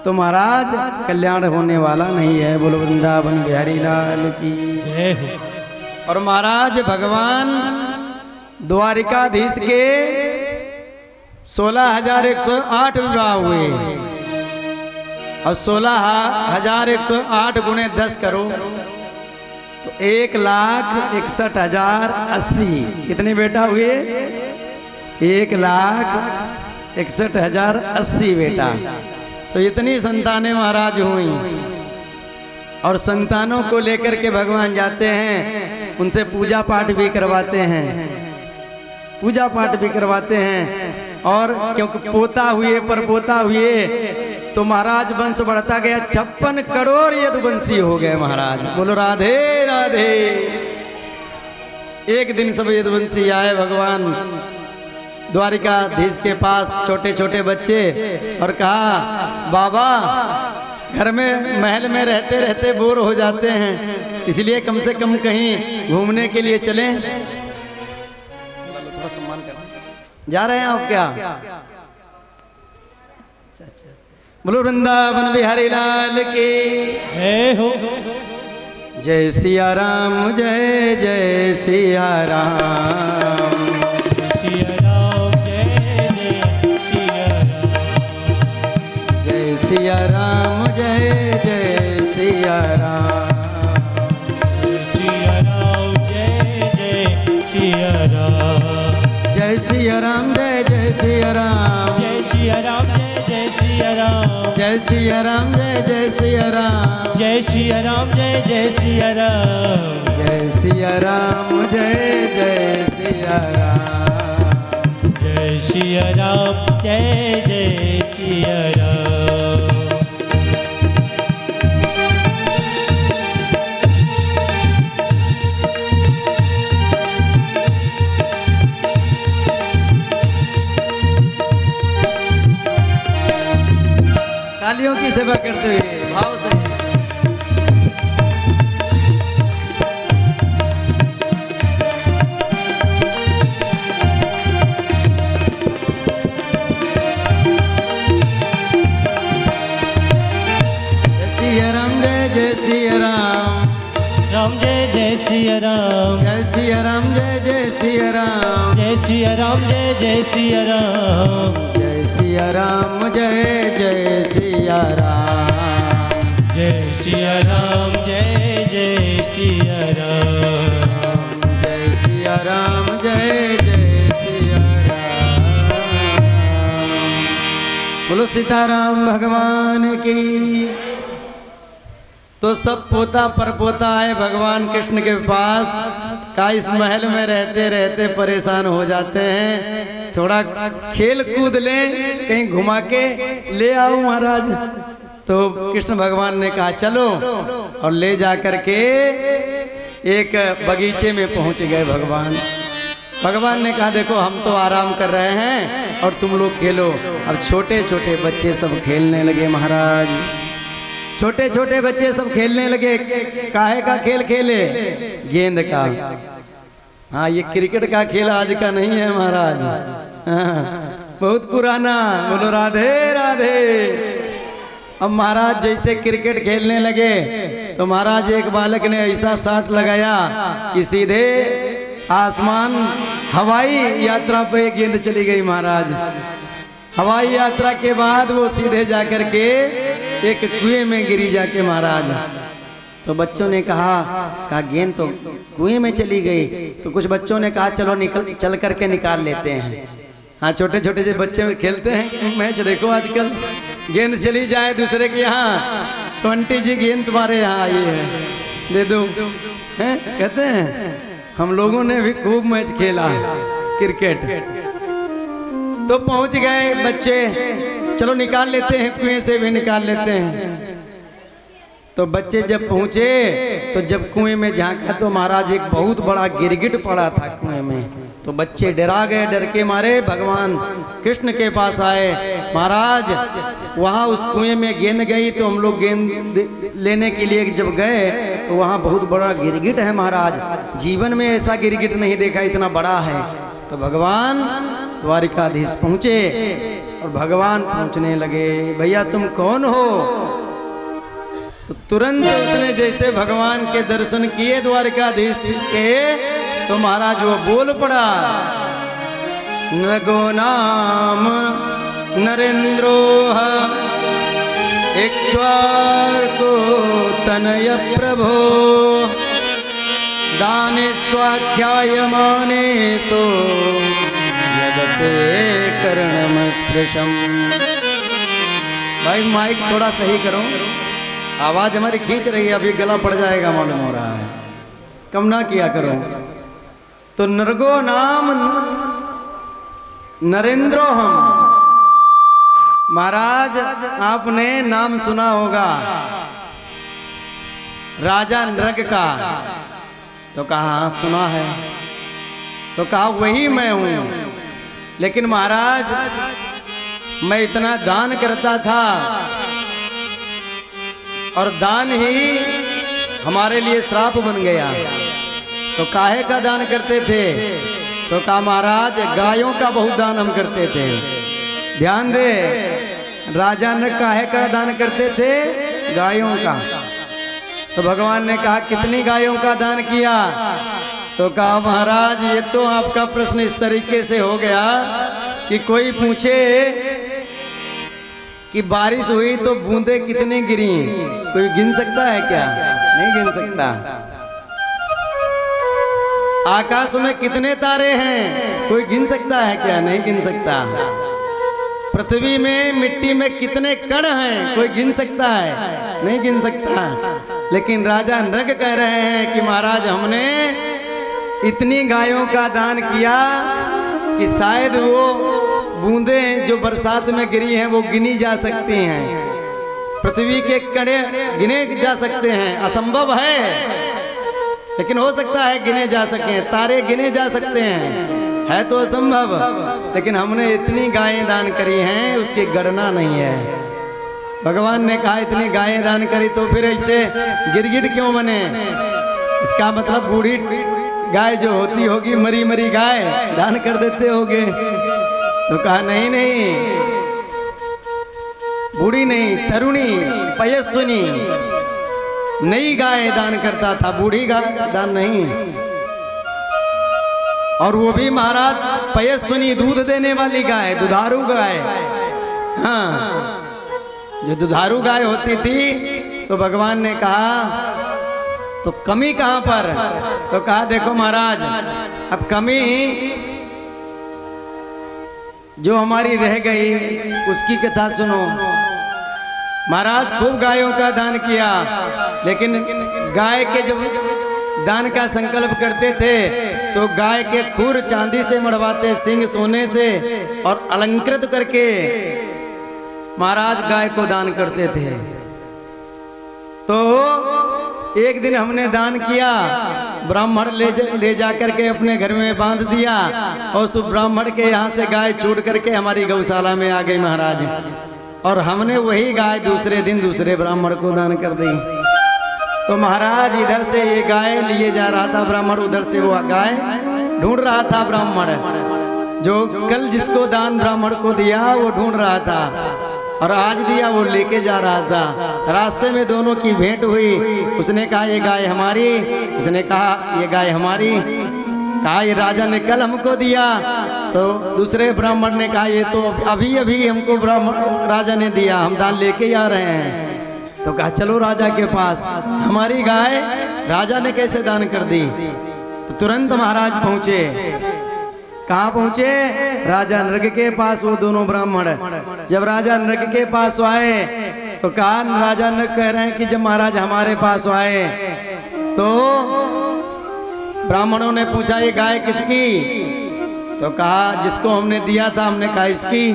तो महाराज कल्याण होने वाला नहीं है। बोलो वृंदावन बिहारी लाल की जय हो। और महाराज भगवान द्वारिकाधीश के 16,108 विवाह हुए, और 16,108 गुणे 10 करो तो 1,61,080 कितने बेटा हुए? 1,61,080 बेटा। तो इतनी संतानें महाराज हुई, और संतानों को लेकर के भगवान जाते हैं, उनसे पूजा पाठ भी करवाते हैं, पूजा पाठ भी करवाते हैं। और क्योंकि पोता हुए पर पोता हुए तो महाराज वंश बढ़ता गया, 56 करोड़ यदुवंशी हो गए महाराज। बोलो राधे राधे। एक दिन सब यदुवंशी आए भगवान द्वारिकाधीश के पास, छोटे छोटे बच्चे, और कहा बाबा घर में महल में रहते रहते बोर हो जाते हैं, इसलिए कम से कम कहीं घूमने के लिए चलें। जा रहे हैं आप क्या? बोलो वृंदावन बिहारी लाल की जय हो। जय सिया राम, जय जय सिया राम। सिया राम जय जय सिया राम। जय सिया राम, जय जय सिया राम। सिया राम जय जय सिया राम। जय सिया राम, जय जय सिया राम। जय सिया राम जय जय सिया राम। जय सिया राम, जय जय सिया राम। जय सिया राम जय जय सिया राम। जय सिया राम, जय जय सिया राम। जय सिया राम जय जय सिया राम। तालियों की सेवा करते हुए भाव से। जय सिया राम, जय जय सिया राम। राम जय जय सिया राम। जय सिया राम, जय जय सिया राम। जय सिया राम जय जय सिया राम। जय सिया राम, जय जय सिया राम। जय सिया राम जय जय सिया राम। जय सिया राम, जय जय सिया राम। बोलो सीताराम भगवान की। तो सब पोता पर पोता आए भगवान कृष्ण के पास, का इस महल में रहते रहते परेशान हो जाते हैं, थोड़ा खेल कूद ले, कहीं घुमा के ले आओ महाराज। तो कृष्ण भगवान ने कहा चलो, और ले जा करके एक बगीचे में पहुंच गए भगवान। भगवान ने कहा देखो हम तो आराम कर रहे हैं और तुम लोग खेलो। अब छोटे छोटे बच्चे सब खेलने लगे महाराज, छोटे छोटे बच्चे सब खेलने लगे। काहे का खेल खेले? गेंद का। हाँ, ये क्रिकेट का खेल आज का नहीं है महाराज, हाँ, बहुत पुराना। बोलो राधे राधे। अब महाराज जैसे क्रिकेट खेलने लगे तो महाराज एक बालक ने ऐसा शॉट लगाया कि सीधे आसमान हवाई यात्रा पे गेंद चली गई महाराज। हवाई यात्रा के बाद वो सीधे जाकर के एक कुएं में गिरी जाके महाराज। तो बच्चों ने कहा गेंद तो कुएं में चली गई। तो कुछ बच्चों ने कहा चलो चल करके निकाल लेते हैं। हाँ, छोटे छोटे जो बच्चे खेलते हैं मैच, देखो आजकल गेंद चली जाए दूसरे के यहाँ, 20 जी गेंद तुम्हारे यहाँ आई है, दे दो, हैं कहते हैं। हम लोगों ने भी खूब मैच खेला क्रिकेट। तो पहुंच गए बच्चे, चलो निकाल लेते हैं, कुएं से भी निकाल लेते हैं। तो बच्चे जब पहुंचे तो जब कुएं में झांका तो महाराज एक बहुत बड़ा गिरगिट पड़ा था कुएं में। तो बच्चे डरा गए, डर के मारे भगवान कृष्ण के पास आए। महाराज वहाँ उस कुएं में गेंद गई, तो हम लोग गेंद लेने के लिए जब गए तो वहाँ बहुत बड़ा गिरगिट है महाराज। जीवन में ऐसा गिरगिट नहीं देखा, इतना बड़ा है। तो भगवान द्वारिकाधीश पहुँचे और भगवान पूछने लगे, भैया तुम कौन हो? तो तुरंत उसने जैसे भगवान के दर्शन किए द्वारिकाधीश के, तो महाराज वो बोल पड़ा, नगो नाम नरेंद्रो इक्ष्वाको तनय प्रभो दाने स्वाख्यायमाने सो यदते कर्णम स्पृशम। भाई माइक थोड़ा सही करो, आवाज हमारी खींच रही है, अभी गला पड़ जाएगा मालूम हो रहा है, कम ना किया करो। तो नरगो नाम नरेंद्रो हम, महाराज आपने नाम सुना होगा राजा नृग का। तो कहा हाँ सुना है। तो कहा वही मैं हूं, लेकिन महाराज मैं इतना दान करता था और दान ही हमारे लिए श्राप बन गया। तो काहे का दान करते थे? तो कहा महाराज गायों का बहुत दान हम करते थे। ध्यान दे, राजा ने काहे का दान करते थे? गायों का। तो भगवान ने कहा कितनी गायों का दान किया? तो कहा महाराज ये तो आपका प्रश्न इस तरीके से हो गया कि कोई पूछे कि बारिश हुई तो बूंदे कितनी गिरी, कोई गिन सकता है क्या? नहीं गिन सकता। आकाश में कितने तारे हैं, कोई गिन सकता है क्या? नहीं गिन सकता। पृथ्वी में मिट्टी में कितने कण हैं, कोई गिन सकता है? नहीं गिन सकता। लेकिन राजा नृग कह रहे हैं कि महाराज हमने इतनी गायों का दान किया कि शायद वो बूंदें जो बरसात में गिरी हैं वो गिनी जा सकती हैं, पृथ्वी के कणे गिने जा सकते हैं। असंभव है, लेकिन हो सकता है गिने जा सके। तारे गिने जा सकते हैं, है तो असंभव, लेकिन हमने इतनी गायें दान करी हैं उसकी गणना नहीं है। भगवान ने कहा इतनी गायें दान करी तो फिर ऐसे गिरगिट क्यों बने? इसका मतलब बूढ़ी गाय जो होती होगी, मरी मरी गाय दान कर देते होगे। तो कहा नहीं नहीं, बूढ़ी नहीं, तरुणी पयस्विनी नई गाय दान करता था, बूढ़ी गाय दान नहीं। और वो भी महाराज पयस्विनी, दूध देने वाली गाय, दुधारू गाय। हाँ, जो दुधारू गाय होती थी। तो भगवान ने कहा तो कमी कहां पर? तो कहा देखो महाराज अब कमी जो हमारी रह गई उसकी कथा सुनो। महाराज खूब गायों का दान किया, लेकिन गाय के जब दान का संकल्प करते थे तो गाय के खुर चांदी से मढ़वाते, सिंग सोने से, और अलंकृत करके महाराज गाय को दान करते थे। तो एक दिन हमने दान किया, ब्राह्मण ले जा करके अपने घर में बांध दिया, और उस ब्राह्मण के यहाँ से गाय छूट करके हमारी गौशाला में आ गई महाराज। और हमने वही गाय दूसरे दिन दूसरे ब्राह्मण को दान कर दी। तो महाराज इधर से ये गाय लिए जा रहा था ब्राह्मण, उधर से वो गाय ढूंढ रहा था ब्राह्मण, जो कल जिसको दान ब्राह्मण को दिया वो ढूंढ रहा था, और आज दिया वो लेके जा रहा था। रास्ते में दोनों की भेंट हुई। उसने कहा ये गाय हमारी, उसने कहा ये गाय हमारी। कहा ये राजा ने कल हमको दिया। तो दूसरे ब्राह्मण ने कहा ये तो अभी अभी हमको राजा ने दिया, हम दान लेके जा रहे हैं। तो कहा चलो राजा के पास, हमारी गाय राजा ने कैसे दान कर दी? तो तुरंत महाराज पहुंचे। कहाँ पहुंचे? राजा नृग के पास। वो दोनों ब्राह्मण जब राजा नृग के पास आए तो कहा, राजा नृग कह रहे हैं कि जब महाराज हमारे पास आए तो ब्राह्मणों ने पूछा ये गाय किसकी? तो कहा जिसको हमने दिया था, हमने कहा इसकी।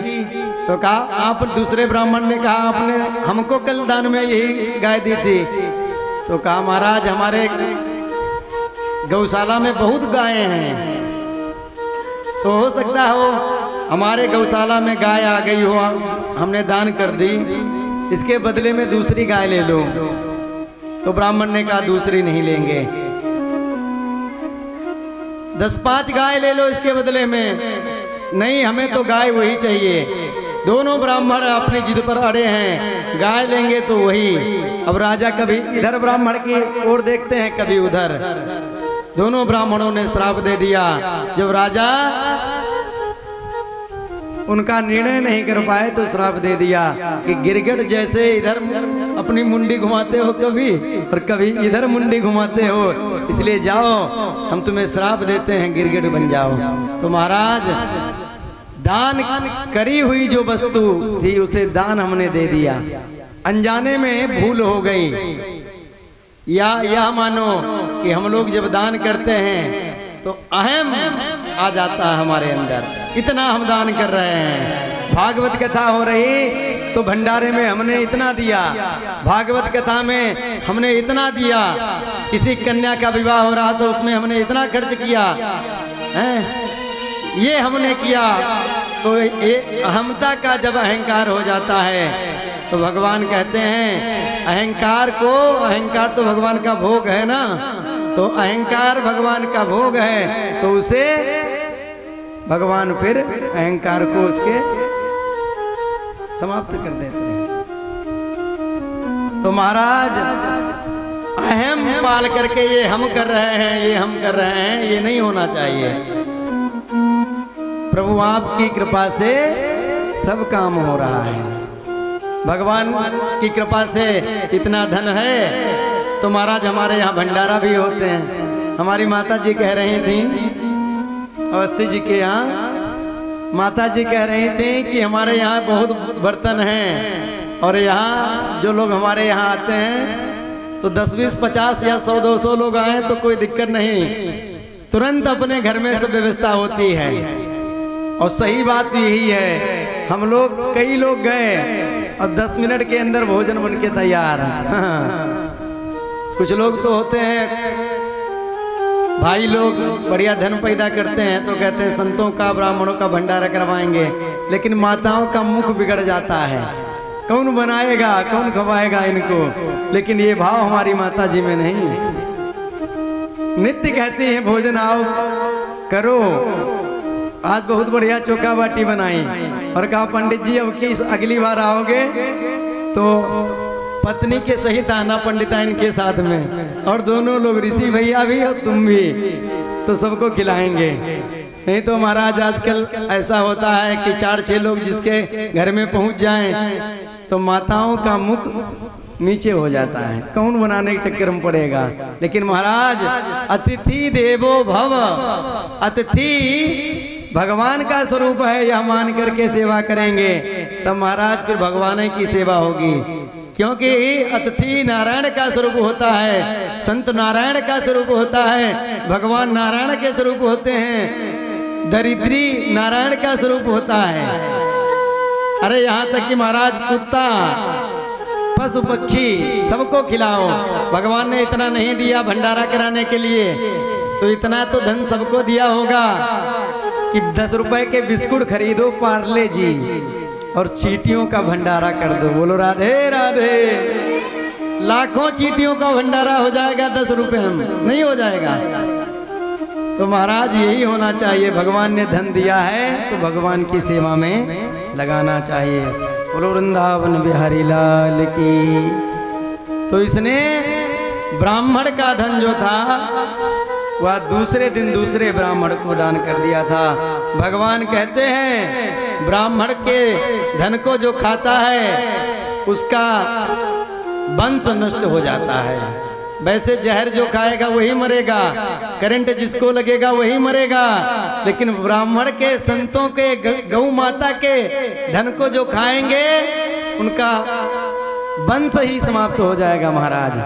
तो कहा आप, दूसरे ब्राह्मण ने कहा आपने हमको कल दान में यही गाय दी थी। तो कहा महाराज हमारे गौशाला में बहुत गायें हैं, तो हो सकता हो हमारे गौशाला में गाय आ गई हो, हमने दान कर दी, इसके बदले में दूसरी गाय ले लो। तो ब्राह्मण ने कहा दूसरी नहीं लेंगे, 10-5 गाय ले लो इसके बदले में। नहीं, हमें तो गाय वही चाहिए। दोनों ब्राह्मण अपनी जिद पर अड़े हैं, गाय लेंगे तो वही। अब राजा कभी इधर ब्राह्मण की ओर देखते हैं, कभी उधर। दोनों ब्राह्मणों ने श्राप दे दिया। जब राजा उनका निर्णय नहीं कर पाए तो श्राप दे दिया कि गिरगिट जैसे इधर अपनी मुंडी घुमाते हो कभी, और कभी इधर मुंडी घुमाते हो, इसलिए जाओ, हम तुम्हें श्राप देते हैं, गिरगिट बन जाओ। तो महाराज, दान करी हुई जो वस्तु थी उसे दान हमने दे दिया, अनजाने में भूल हो गई। या यह मानो कि हम लोग जब दान करते हैं तो अहम आ जाता है हमारे अंदर, इतना हम दान कर रहे हैं। भागवत कथा हो रही तो भंडारे में हमने इतना दिया, भागवत कथा में हमने इतना दिया, किसी कन्या का विवाह हो रहा तो उसमें हमने इतना खर्च किया है, ये हमने किया। तो ये अहमता का जब अहंकार हो जाता है तो भगवान कहते हैं अहंकार तो भगवान का भोग है ना, तो अहंकार भगवान का भोग है, तो उसे भगवान फिर अहंकार को उसके समाप्त कर देते हैं। तो महाराज, अहम पाल करके ये हम कर रहे हैं, ये हम कर रहे हैं, ये नहीं होना चाहिए। प्रभु आपकी कृपा से सब काम हो रहा है, भगवान की कृपा से इतना धन है। तो महाराज, हमारे यहाँ भंडारा भी होते हैं। हमारी माता जी कह रही थी, अवस्थी जी के यहाँ माता जी कह रही थी कि हमारे यहाँ बहुत बर्तन हैं, और यहाँ जो लोग हमारे यहाँ आते हैं तो 10, 20, 50 या 100, 200 लोग आए तो कोई दिक्कत नहीं, तुरंत अपने घर में सब व्यवस्था होती है। और सही बात यही है, हम लोग कई लोग गए और 10 मिनट के अंदर भोजन बन के तैयार। कुछ लोग तो होते हैं भाई लोग बढ़िया धन पैदा करते हैं तो कहते हैं संतों का, ब्राह्मणों का भंडारा करवाएंगे, लेकिन माताओं का मुख बिगड़ जाता है, कौन बनाएगा, कौन खवाएगा इनको। लेकिन ये भाव हमारी माता जी में नहीं, नित्य कहती हैं भोजन आओ करो। आज बहुत बढ़िया चोखा बाटी बनाई और कहा पंडित जी अब की अगली बार आओगे तो पत्नी के सहित आना पंडिताइन के साथ में, और दोनों लोग, ऋषि भैया भी और तुम भी, तो सबको खिलाएंगे। नहीं तो महाराज आजकल ऐसा होता है कि 4-6 लोग जिसके घर में पहुंच जाएं तो माताओं का मुख नीचे हो जाता है, कौन बनाने के चक्कर में पड़ेगा। लेकिन महाराज, अतिथि देवो भव, अतिथि भगवान का स्वरूप है, यह मान करके सेवा करेंगे तब महाराज फिर भगवान की सेवा होगी। क्योंकि अतिथि नारायण का स्वरूप होता है, संत नारायण का स्वरूप होता है, भगवान नारायण के स्वरूप होते हैं, दरिद्री नारायण का स्वरूप होता है। अरे यहाँ तक कि महाराज कुत्ता, पशु पक्षी सबको खिलाओ। भगवान ने इतना नहीं दिया भंडारा कराने के लिए, तो इतना तो धन सबको दिया होगा कि 10 रुपए के बिस्कुट खरीदो पार्ले जी और चींटियों का भंडारा कर दो। बोलो राधे राधे। लाखों चींटियों का भंडारा हो जाएगा 10 रुपए में, नहीं हो जाएगा। तो महाराज यही होना चाहिए, भगवान ने धन दिया है तो भगवान की सेवा में लगाना चाहिए। बोलो वृंदावन बिहारी लाल की। तो इसने ब्राह्मण का धन जो था वह दूसरे दिन दूसरे ब्राह्मण को दान कर दिया था। भगवान कहते हैं ब्राह्मण के धन को जो खाता है उसका वंश नष्ट हो जाता है। वैसे जहर जो खाएगा वही मरेगा, करंट जिसको लगेगा वही मरेगा, लेकिन ब्राह्मण के, संतों के, गौ माता के धन को जो खाएंगे उनका वंश ही समाप्त हो जाएगा महाराज।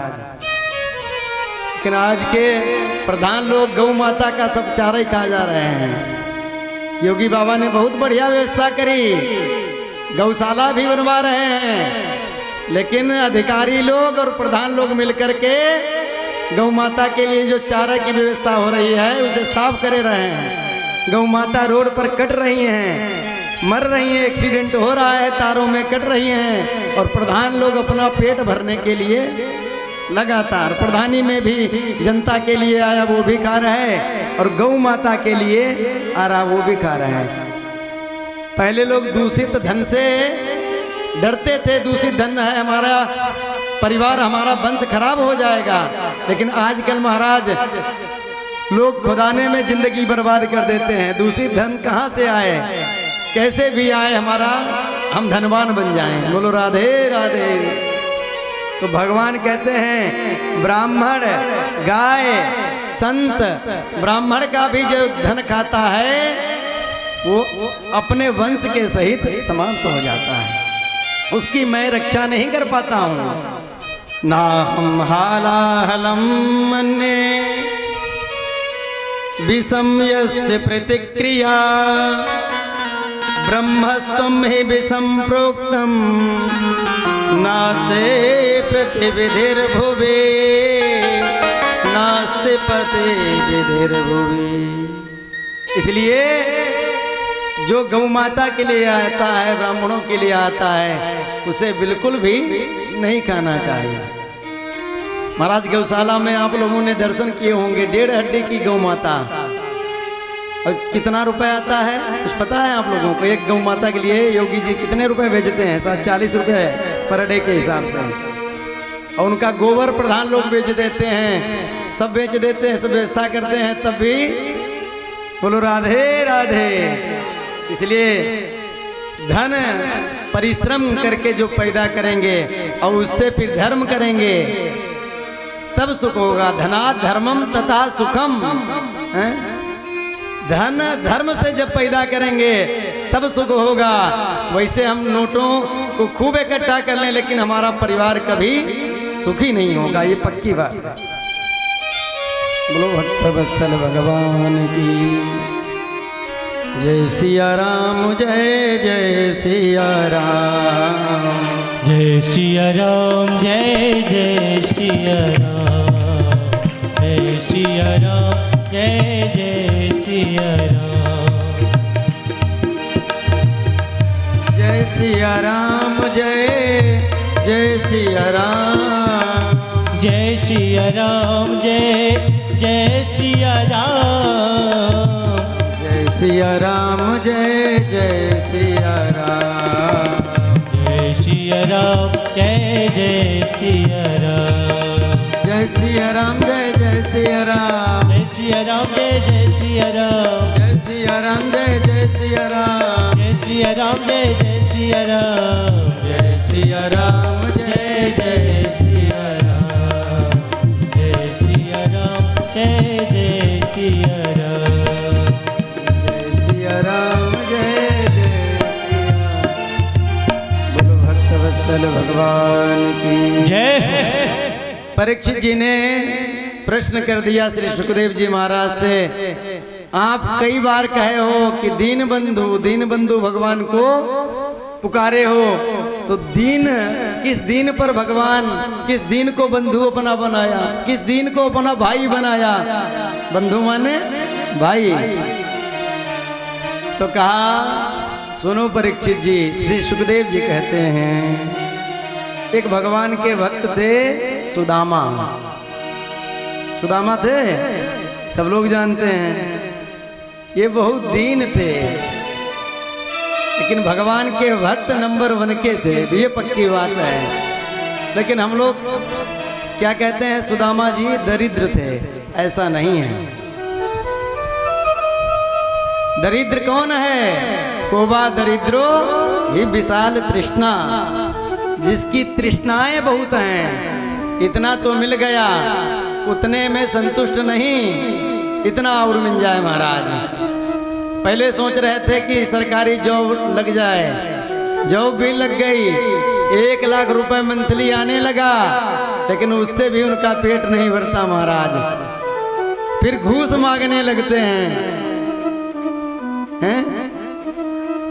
लेकिन आज के प्रधान लोग गौ माता का सब चारा ही खा जा रहे हैं। योगी बाबा ने बहुत बढ़िया व्यवस्था करी, गौशाला भी बनवा रहे हैं, लेकिन अधिकारी लोग और प्रधान लोग मिलकर के गौ माता के लिए जो चारा की व्यवस्था हो रही है उसे साफ करे रहे हैं। गौ माता रोड पर कट रही हैं, मर रही हैं, एक्सीडेंट हो रहा है, तारों में कट रही हैं, और प्रधान लोग अपना पेट भरने के लिए लगातार, प्रधानी में भी जनता के लिए आया वो भी खा रहा है, और गौ माता के लिए आ रहा वो भी खा रहा है। पहले लोग दूषित धन से डरते थे, दूषित धन है हमारा परिवार, हमारा वंश खराब हो जाएगा, लेकिन आजकल महाराज लोग खुदाने में जिंदगी बर्बाद कर देते हैं। दूषित धन कहाँ से आए, कैसे भी आए, हमारा हम धनवान बन जाएं। बोलो राधे राधे। तो भगवान कहते हैं ब्राह्मण, गाय, संत, ब्राह्मण का भी जो धन खाता है वो अपने वंश के सहित समाप्त हो जाता है, उसकी मैं रक्षा नहीं कर पाता हूं। ना हम हालाहलम मन्ये विषम्यस्य प्रतिक्रिया, ब्रह्मस्त्वं हि विषम प्रोक्तम नासे प्रतिविधिर्भुवि, नास्ति पति विधिर्भुवि। इसलिए जो गौ माता के लिए आता है, ब्राह्मणों के लिए आता है, उसे बिल्कुल भी नहीं खाना चाहिए। महाराज गौशाला में आप लोगों ने दर्शन किए होंगे, 1.5 हड्डी की गौ माता, और कितना रुपए आता है कुछ पता है आप लोगों को? एक गौ माता के लिए योगी जी कितने रुपए बेचते हैं? 40 रुपए पर डे के हिसाब से, और उनका गोबर प्रधान लोग बेच देते हैं, सब बेच देते हैं, सब व्यवस्था करते हैं, तब भी बोलो राधे राधे। इसलिए धन परिश्रम करके जो पैदा करेंगे और उससे फिर धर्म करेंगे तब सुख होगा। धनात् धर्मम तथा सुखम, धन धर्म से जब पैदा करेंगे तब सुख होगा। वैसे हम नोटों को खूब इकट्ठा कर लें लेकिन हमारा परिवार कभी सुखी नहीं होगा, ये पक्की बात है। बोलो भक्तवत्सल भगवान की जय सिया राम, जय जय सिया राम, जय सिया राम, जय जय सिया राम, जय सिया राम, जय जय सिया राम, जय सिया राम, जय जय सिया राम, जय सिया राम, जय जय सिया राम, जय सिया राम, जय जय सिया राम, जय सिया राम, जय जय सिया राम, जय सिया राम, जय जय सिया राम, जय सिया राम, जय जय सिया राम, जय सिया राम, जय जय सिया राम, जय सिया राम, जय जय सिया राम, जय सिया राम, जय जय सिया राम, जय सिया राम, जय जय सिया राम, जय सिया राम, जय जय सिया राम। बोलो भक्तवत्सल भगवान की जय। परीक्षित जी ने प्रश्न कर दिया श्री सुखदेव जी महाराज से, आप कई बार कहे हो कि दीन बंधु भगवान को पुकारे हो, तो दीन किस दीन पर भगवान किस दीन को बंधु अपना बनाया, किस दीन को अपना भाई बनाया? बंधु माने भाई। तो कहा सुनो परीक्षित जी, श्री सुखदेव जी कहते हैं एक भगवान के भक्त थे सुदामा। सुदामा थे, सब लोग जानते हैं। ये बहुत दीन थे लेकिन भगवान के भक्त नंबर 1 के थे, ये पक्की बात है। लेकिन हम लोग क्या कहते हैं, सुदामा जी दरिद्र थे, ऐसा नहीं है। दरिद्र कौन है? कोबा दरिद्रो ही विशाल तृष्णा, जिसकी तृष्णाएं बहुत हैं। इतना तो मिल गया, उतने में संतुष्ट नहीं, इतना और मिल जाए महाराज। पहले सोच रहे थे कि सरकारी जॉब लग जाए, जॉब भी लग गई, 1 लाख रुपए मंथली आने लगा, लेकिन उससे भी उनका पेट नहीं भरता महाराज। फिर घूस मांगने लगते हैं?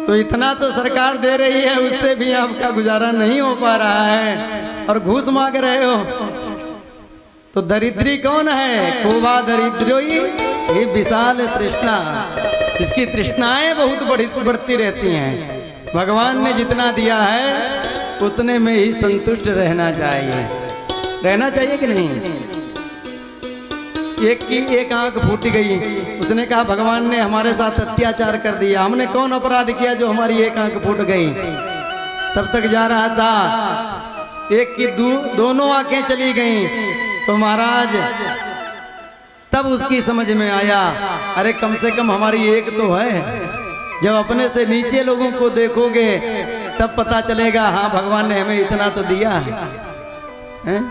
तो इतना तो सरकार दे रही है, उससे भी आपका गुजारा नहीं हो पा रहा है और घूस मांग रहे हो। तो दरिद्री कौन है? कोबा दरिद्रोई ही विशाल तृष्णा। इसकी तृष्णाएं बहुत बढ़ती रहती हैं। भगवान ने जितना दिया है उतने में ही संतुष्ट रहना चाहिए। रहना चाहिए कि नहीं? एक की एक आंख फूट गई, उसने कहा भगवान ने हमारे साथ अत्याचार कर दिया, हमने कौन अपराध किया जो हमारी एक आंख फूट गई। तब तक जा रहा था, एक की दोनों आंखें चली गईं। तो महाराज तब उसकी समझ में आया, अरे कम से कम हमारी एक तो है। जब अपने से नीचे लोगों को देखोगे तब पता चलेगा, हाँ भगवान ने हमें इतना तो दिया है।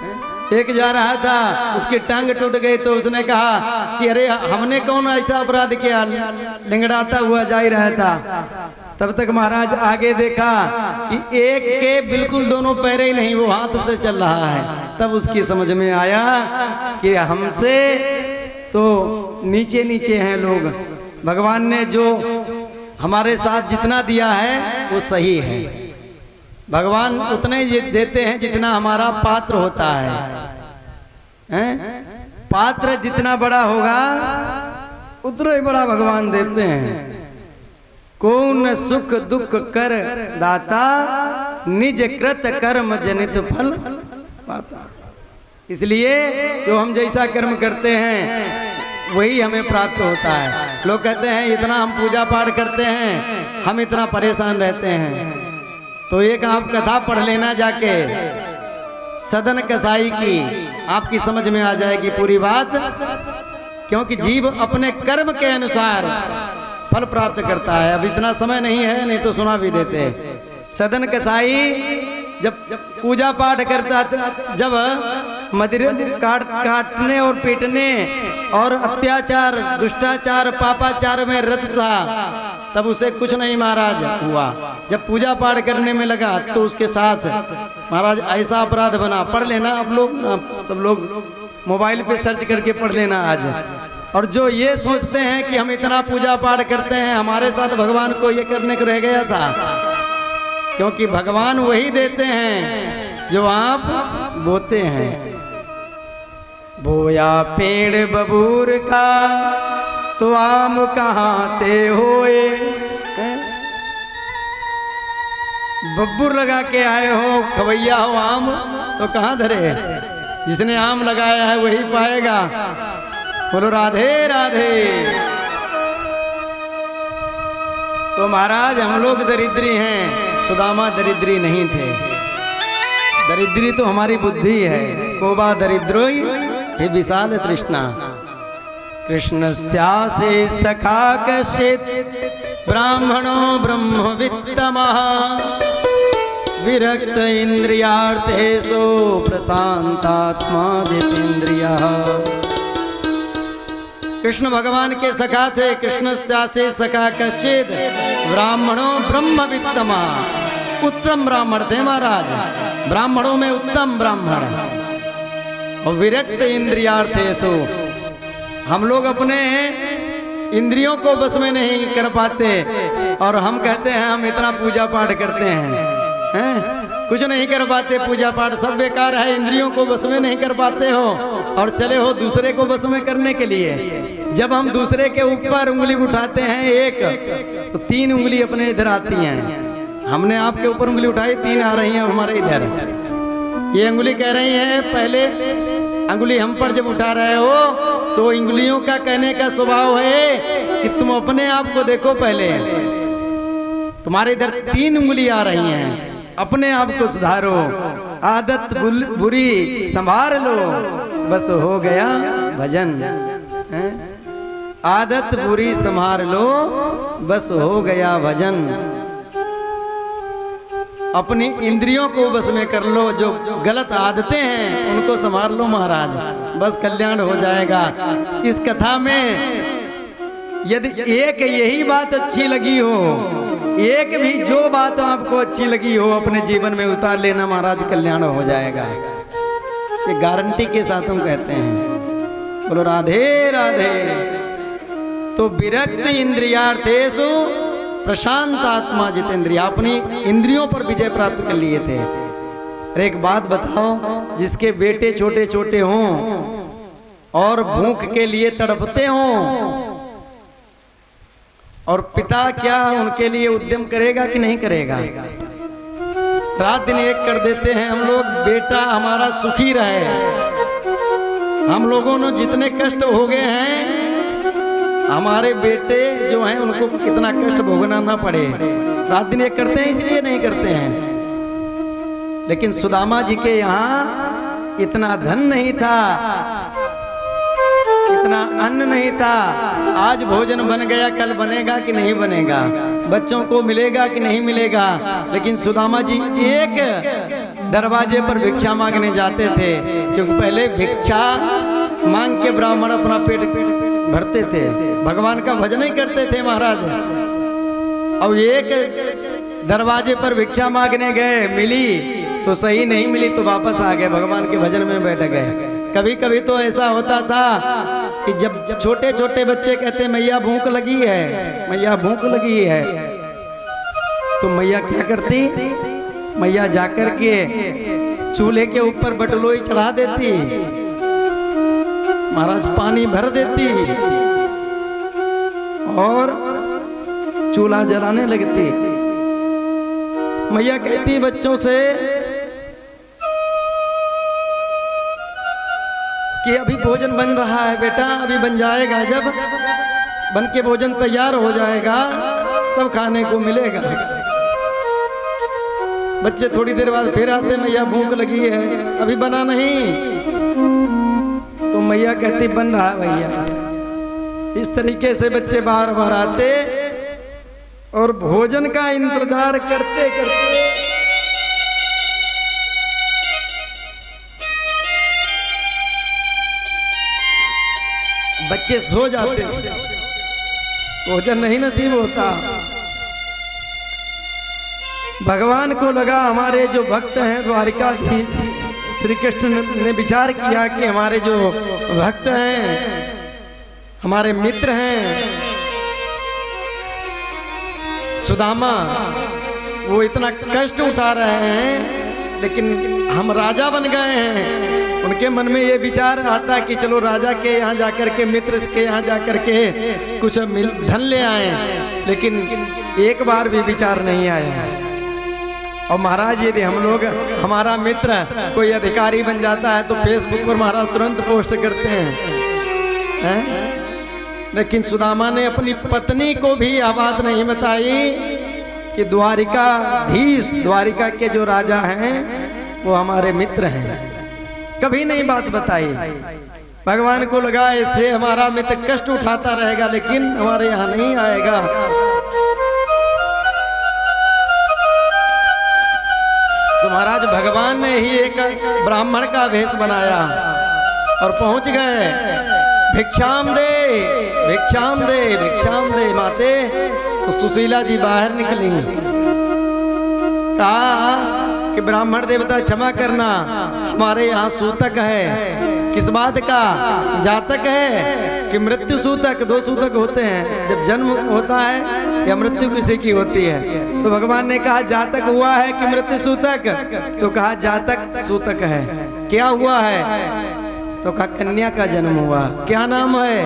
एक जा रहा था, उसकी टांग टूट गई तो उसने कहा कि अरे हमने कौन ऐसा अपराध किया, लिंगड़ाता हुआ जा ही रहा था। तब तक महाराज आगे देखा कि एक के बिल्कुल दोनों पैर ही नहीं, वो हाथ से चल रहा है। तब उसकी समझ में आया कि हमसे तो नीचे नीचे हैं लोग, भगवान ने जो हमारे साथ जितना दिया है वो सही है। भगवान उतने ही देते हैं जितना हमारा पात्र होता है। पात्र जितना बड़ा होगा उतना ही बड़ा भगवान देते हैं। कौन सुख दुख कर दाता, निज कृत कर्म जनित फल पाता। इसलिए जो हम जैसा कर्म करते हैं वही हमें प्राप्त होता है। लोग कहते हैं इतना हम पूजा पाठ करते हैं, हम इतना परेशान रहते हैं। तो एक आप कथा पढ़ लेना जाके सदन कसाई की, आपकी समझ में आ जाएगी पूरी बात। क्योंकि जीव अपने कर्म के अनुसार फल प्राप्त करता है। अब इतना समय नहीं है, नहीं तो सुना भी देते। सदन कसाई जब पूजा पाठ करता था, जब मदिर काटने और पीटने और अत्याचार दुष्टाचार पापाचार में रत था, तब उसे कुछ नहीं महाराज हुआ। जब पूजा पाठ करने में लगा तो उसके साथ महाराज ऐसा अपराध बना। पढ़ लेना आप लोग, सब लोग मोबाइल पे सर्च करके पढ़ लेना आज। और जो ये सोचते हैं कि हम इतना पूजा पाठ करते हैं, हमारे साथ भगवान को ये करने को रह गया था। क्योंकि भगवान वही देते हैं जो आप बोते हैं। बोया पेड़ बबूर का तो आम कहाँ ते होए। बब्बूर लगा के आए हो, खवैया हो आम, तो कहाँ धरे? जिसने आम लगाया है वही पाएगा। बोलो राधे राधे। तो महाराज हम लोग दरिद्री हैं, सुदामा दरिद्री नहीं थे। दरिद्री तो हमारी बुद्धि है। कोबा दरिद्रो हे विशाल तृष्णा। कृष्ण स्यासे सखा कश्चित् ब्राह्मणो ब्रह्मवित्तमः विरक्त इंद्रियार्थेषु प्रशांतात्मा जितेन्द्रियः। कृष्ण भगवान के सखा थे। कृष्ण स्यासे सखा कश्चित् ब्राह्मणो ब्रह्मवित्तमः, उत्तम ब्राह्मण थे महाराज, ब्राह्मणों में उत्तम ब्राह्मण। और विरक्त इंद्रियार्थेषु, हम लोग अपने इंद्रियों को बस में नहीं कर पाते और हम कहते हैं हम इतना पूजा पाठ करते हैं, कुछ नहीं कर पाते। पूजा पाठ सब बेकार है, इंद्रियों को बस में नहीं कर पाते हो और चले हो दूसरे को बस में करने के लिए। जब हम दूसरे के ऊपर उंगली उठाते हैं एक, तो 3 उंगली अपने इधर आती हैं। हमने आपके ऊपर उंगली उठाई, 3 आ रही हैं हमारे इधर। ये उंगली कह रही है, पहले उंगली हम पर जब उठा रहे हो तो उंगलियों का कहने का स्वभाव है कि तुम अपने आप को देखो पहले। तुम्हारे इधर 3 उंगली आ रही हैं, अपने आप को सुधारो, आदत बुरी संभाल लो, बस हो गया भजन। आदत बुरी संभाल लो, बस हो गया भजन। अपनी इंद्रियों को बस में कर लो, जो गलत आदतें हैं उनको संभाल लो महाराज, बस कल्याण हो जाएगा। इस कथा में यदि एक यही बात अच्छी लगी हो, एक भी जो बात आपको अच्छी लगी हो अपने जीवन में उतार लेना महाराज, कल्याण हो जाएगा। ये गारंटी के साथ हम कहते हैं। बोलो राधे राधे। तो विरक्त इंद्रियार्थेषु प्रशांत आत्मा जितेंद्रिय, अपनी इंद्रियों पर विजय प्राप्त कर लिए थे। अरे एक बात बताओ, जिसके बेटे छोटे छोटे हों और भूख के लिए तड़पते हों, और पिता क्या उनके लिए उद्यम करेगा कि नहीं करेगा? रात दिन एक कर देते हैं हम लोग, बेटा हमारा सुखी रहे। हम लोगों ने जितने कष्ट भोगे हैं, हमारे बेटे जो हैं उनको कितना कष्ट भोगना ना पड़े, रात दिन एक करते हैं, इसलिए नहीं करते हैं। लेकिन सुदामा जी के यहाँ इतना धन नहीं था, इतना अन्न नहीं था। आज भोजन बन गया, कल बनेगा कि नहीं बनेगा, बच्चों को मिलेगा कि नहीं मिलेगा। लेकिन सुदामा जी एक दरवाजे पर भिक्षा मांगने जाते थे, क्योंकि पहले भिक्षा मांग के ब्राह्मण अपना पेट भरते थे, भगवान का भजन ही करते थे महाराज। और एक दरवाजे पर भिक्षा मांगने गए, मिली तो सही, नहीं मिली तो वापस आ गए, भगवान के भजन में बैठ गए। कभी कभी तो ऐसा होता था कि जब छोटे छोटे बच्चे कहते मैया भूख लगी है, मैया भूख लगी है, तो मैया क्या करती? मैया जाकर के चूल्हे के ऊपर बटलोई चढ़ा देती, महाराज पानी भर देती और चूल्हा जलाने लगती। मैया कहती बच्चों से कि अभी भोजन बन रहा है बेटा, अभी बन जाएगा, जब बन के भोजन तैयार हो जाएगा तब खाने को मिलेगा। बच्चे थोड़ी देर बाद फिर आते, मैया भूख लगी है, अभी बना नहीं। तो मैया कहती बन रहा है भैया। इस तरीके से बच्चे बार बार आते और भोजन का इंतजार करते करते बच्चे सो जाते, भोजन नहीं नसीब होता। भगवान को लगा हमारे जो भक्त हैं द्वारिकाधीश श्री कृष्ण ने विचार किया कि हमारे जो भक्त हैं, हमारे मित्र हैं सुदामा, वो इतना कष्ट उठा रहे हैं, लेकिन हम राजा बन गए हैं। उनके मन में ये विचार आता कि चलो राजा के यहाँ जाकर के, मित्र के यहाँ जाकर के कुछ धन ले आए, लेकिन एक बार भी विचार नहीं आया। और महाराज यदि हम लोग, हमारा मित्र कोई अधिकारी बन जाता है तो फेसबुक पर महाराज तुरंत पोस्ट करते हैं, लेकिन सुदामा ने अपनी पत्नी को भी यह बात नहीं बताई कि द्वारिकाधीश, द्वारिका के जो राजा हैं वो हमारे मित्र हैं, कभी नहीं बात बताई। भगवान को लगा इससे हमारा मित्र कष्ट उठाता रहेगा, लेकिन हमारे यहाँ नहीं आएगा। तो महाराज भगवान ने ही एक ब्राह्मण का वेश बनाया और पहुंच गए। भिक्षाम दे, भिक्षाम दे, भिक्षाम दे माते। तो सुशीला जी बाहर निकली, कहा कि ब्राह्मण देवता क्षमा करना, हमारे यहाँ सूतक है। किस बात का? जातक है कि मृत्यु सूतक? दो सूतक होते हैं, जब जन्म होता है या मृत्यु किसी की होती है। तो भगवान ने कहा जातक हुआ है कि मृत्यु सूतक? तो कहा जातक सूतक है। क्या हुआ है? तो कहा कन्या का जन्म हुआ। क्या नाम है?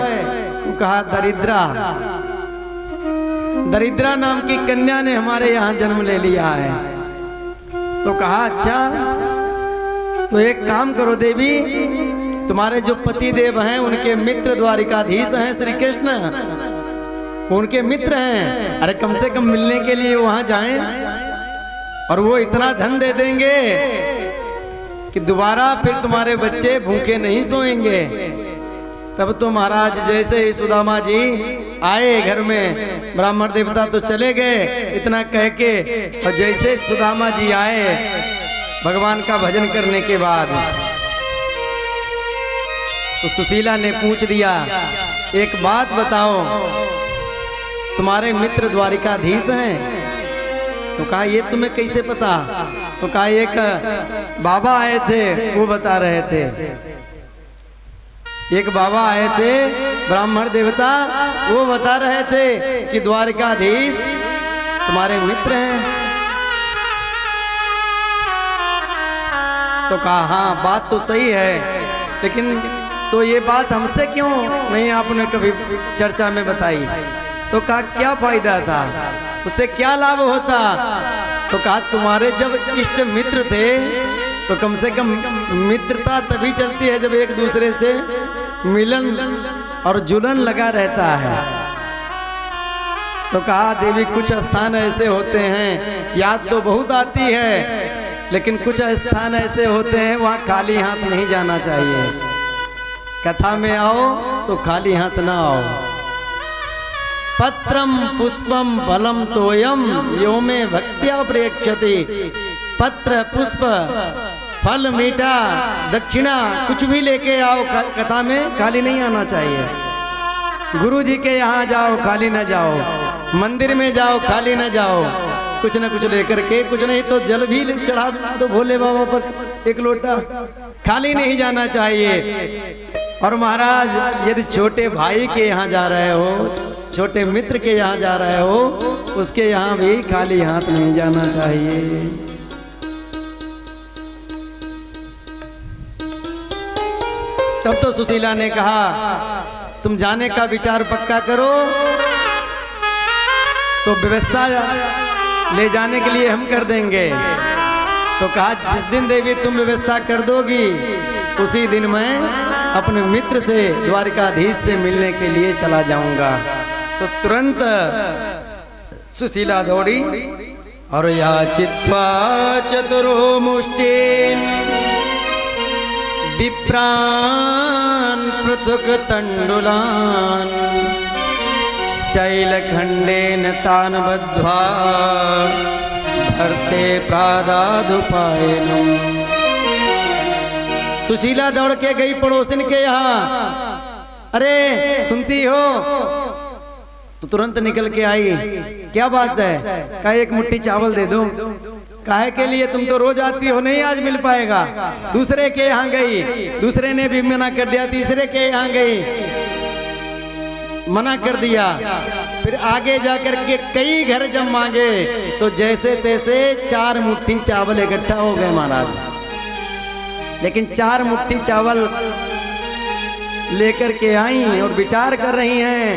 तो कहा दरिद्रा। दरिद्रा नाम की कन्या ने हमारे यहाँ जन्म ले लिया है। तो कहा अच्छा, तो एक काम करो देवी, तुम्हारे जो पति देव हैं उनके मित्र द्वारिकाधीश हैं श्री कृष्ण, उनके मित्र हैं, अरे कम से कम मिलने के लिए वहां जाएं और वो इतना धन दे देंगे कि दोबारा फिर तुम्हारे बच्चे भूखे नहीं सोएंगे। तब तो महाराज जैसे ही सुदामा जी आए घर में, ब्राह्मण देवता तो चले गए इतना कह के, और जैसे सुदामा जी आए भगवान का भजन करने के बाद, तो सुशीला ने पूछ दिया एक बात बताओ, तुम्हारे मित्र द्वारिकाधीश हैं? तो कहा ये तुम्हें कैसे पता? तो कहा एक बाबा आए थे वो बता रहे थे, एक बाबा आए थे ब्राह्मण देवता, वो बता रहे थे कि द्वारिकाधीश तुम्हारे मित्र हैं। तो कहा हाँ बात तो सही है, लेकिन तो ये बात हमसे क्यों नहीं आपने कभी चर्चा में बताई? तो कहा क्या फायदा था, उससे क्या लाभ होता। तो कहा तुम्हारे जब इष्ट मित्र थे तो कम से कम मित्रता तभी चलती है जब एक दूसरे से मिलन और जुलन लगा रहता है। तो कहा देवी कुछ स्थान ऐसे होते हैं, याद तो बहुत आती है, लेकिन कुछ स्थान ऐसे होते हैं वहाँ खाली हाथ नहीं जाना चाहिए। कथा में आओ तो खाली हाथ ना आओ। पत्रम पुष्पम फलम तोयम यो में भक्त्या प्रयक्षति। पत्र पुष्प फल मीठा दक्षिणा कुछ भी लेके आओ, कथा में खाली नहीं आना चाहिए। गुरु जी के यहाँ जाओ खाली न जाओ, मंदिर में जाओ खाली न जाओ, कुछ न कुछ लेकर के, कुछ नहीं तो जल भी चढ़ा दो भोले बाबा पर एक लोटा, खाली नहीं जाना चाहिए। और महाराज यदि छोटे भाई के यहाँ जा रहे हो, छोटे मित्र के यहाँ जा रहे हो, उसके यहाँ भी खाली हाथ नहीं जाना चाहिए। तब तो सुशीला ने कहा तुम जाने का विचार पक्का करो तो व्यवस्था ले जाने के लिए हम कर देंगे। तो कहा जिस दिन देवी तुम व्यवस्था कर दोगी उसी दिन मैं अपने मित्र से द्वारिकाधीश से मिलने के लिए चला जाऊंगा। तो तुरंत सुशीला दौड़ी और याचित्वा चतुरो मुष्टिन विप्रान पृथुक तंडुलान चैलखंडेन तान बद्ध्वा भरते प्रादादुपायनम। सुशीला दौड़ के गई पड़ोसिन के यहाँ। अरे सुनती हो? तो तुरंत निकल के आई। क्या बात है? कहा एक मुट्ठी चावल दे दो। काहे के लिए? तुम तो रोज आती हो, नहीं आज मिल पाएगा। दूसरे के यहाँ गई, दूसरे ने भी मना कर दिया, तीसरे के यहाँ गई, मना कर दिया। फिर आगे जाकर के कई घर जब मांगे तो जैसे तैसे 4 मुट्ठी चावल इकट्ठा हो गए महाराज। लेकिन 4 मुट्ठी चावल लेकर के आई और विचार कर रही हैं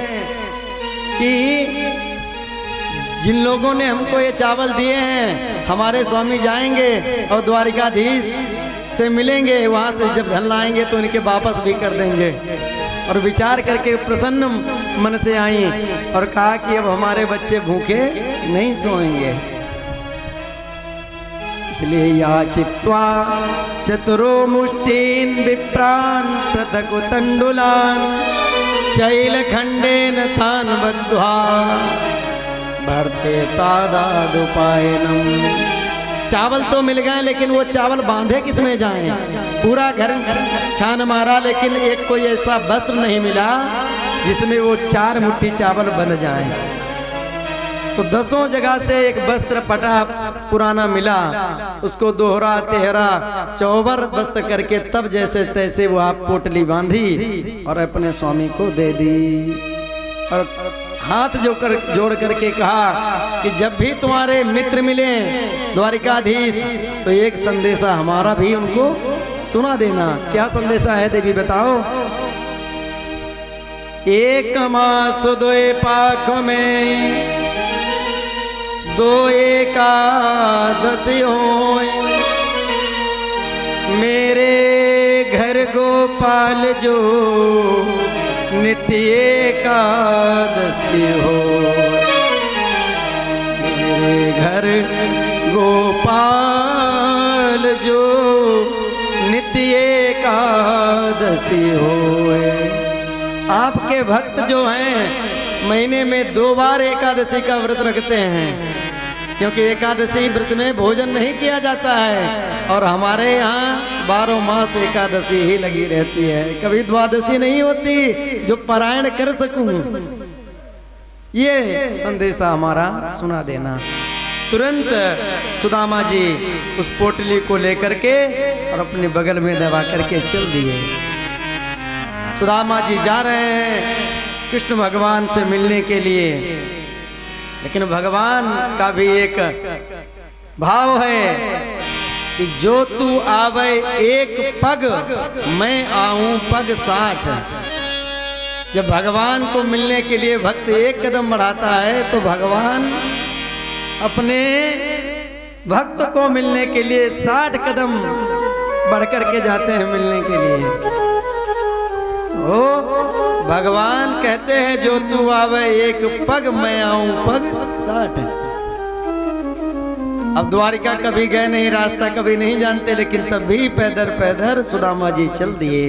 कि जिन लोगों ने हमको ये चावल दिए हैं हमारे स्वामी जाएंगे और द्वारिकाधीश से मिलेंगे, वहां से जब धन लाएंगे तो इनके वापस भी कर देंगे। और विचार करके प्रसन्न मन से आई और कहा कि अब हमारे बच्चे भूखे नहीं सोएंगे, इसलिए याचित्वा चतुरो मुष्टिन विप्रान पृथक तंडुलान चैलखंडेन तान बद्ध्वा भरते प्रादादुपायनम। चावल तो मिल गए लेकिन वो चावल बांधे किस में जाएं? पूरा घर छान मारा लेकिन एक कोई ऐसा वस्त्र नहीं मिला जिसमें वो 4 मुट्ठी चावल बंध जाएं। तो 10 जगह से एक वस्त्र पटा पुराना मिला, उसको दोहरा तेहरा चौबर वस्त्र करके तब जैसे तैसे वो आप पोटली बांधी और अपने स्वामी को दे दी। और हाथ जोड़ करके कहा कि जब भी तुम्हारे मित्र मिले द्वारिकाधीश तो एक संदेशा हमारा भी उनको सुना देना। क्या संदेशा है देवी बताओ? एक मास 2 पाख में 2 एकादशी होय, मेरे घर गोपाल जो नित्य एकादशी हो। मेरे घर गोपाल जो नित्य एकादशी हो। आपके भक्त जो हैं महीने में 2 बार एकादशी का व्रत रखते हैं, क्योंकि एकादशी व्रत में भोजन नहीं किया जाता है। और हमारे यहाँ 12 मास एकादशी ही लगी रहती है, कभी द्वादशी नहीं होती जो पारायण कर सकूं। ये संदेशा हमारा सुना देना। तुरंत सुदामा जी उस पोटली को लेकर के और अपने बगल में दबा करके चल दिए। सुदामा जी जा रहे हैं कृष्ण भगवान से मिलने के लिए, लेकिन भगवान का भी एक भाव है कि जो तू आवे एक पग, मैं आऊं पग 60। जब भगवान को मिलने के लिए भक्त एक कदम बढ़ाता है तो भगवान अपने भक्त को मिलने के लिए 60 कदम बढ़ कर के जाते हैं मिलने के लिए। ओ भगवान कहते हैं जो तू आवे एक पग मैं आऊं पग 60। अब द्वारिका कभी गए नहीं, रास्ता कभी नहीं जानते, लेकिन तब भी पैदर पैदर सुदामा जी चल दिए।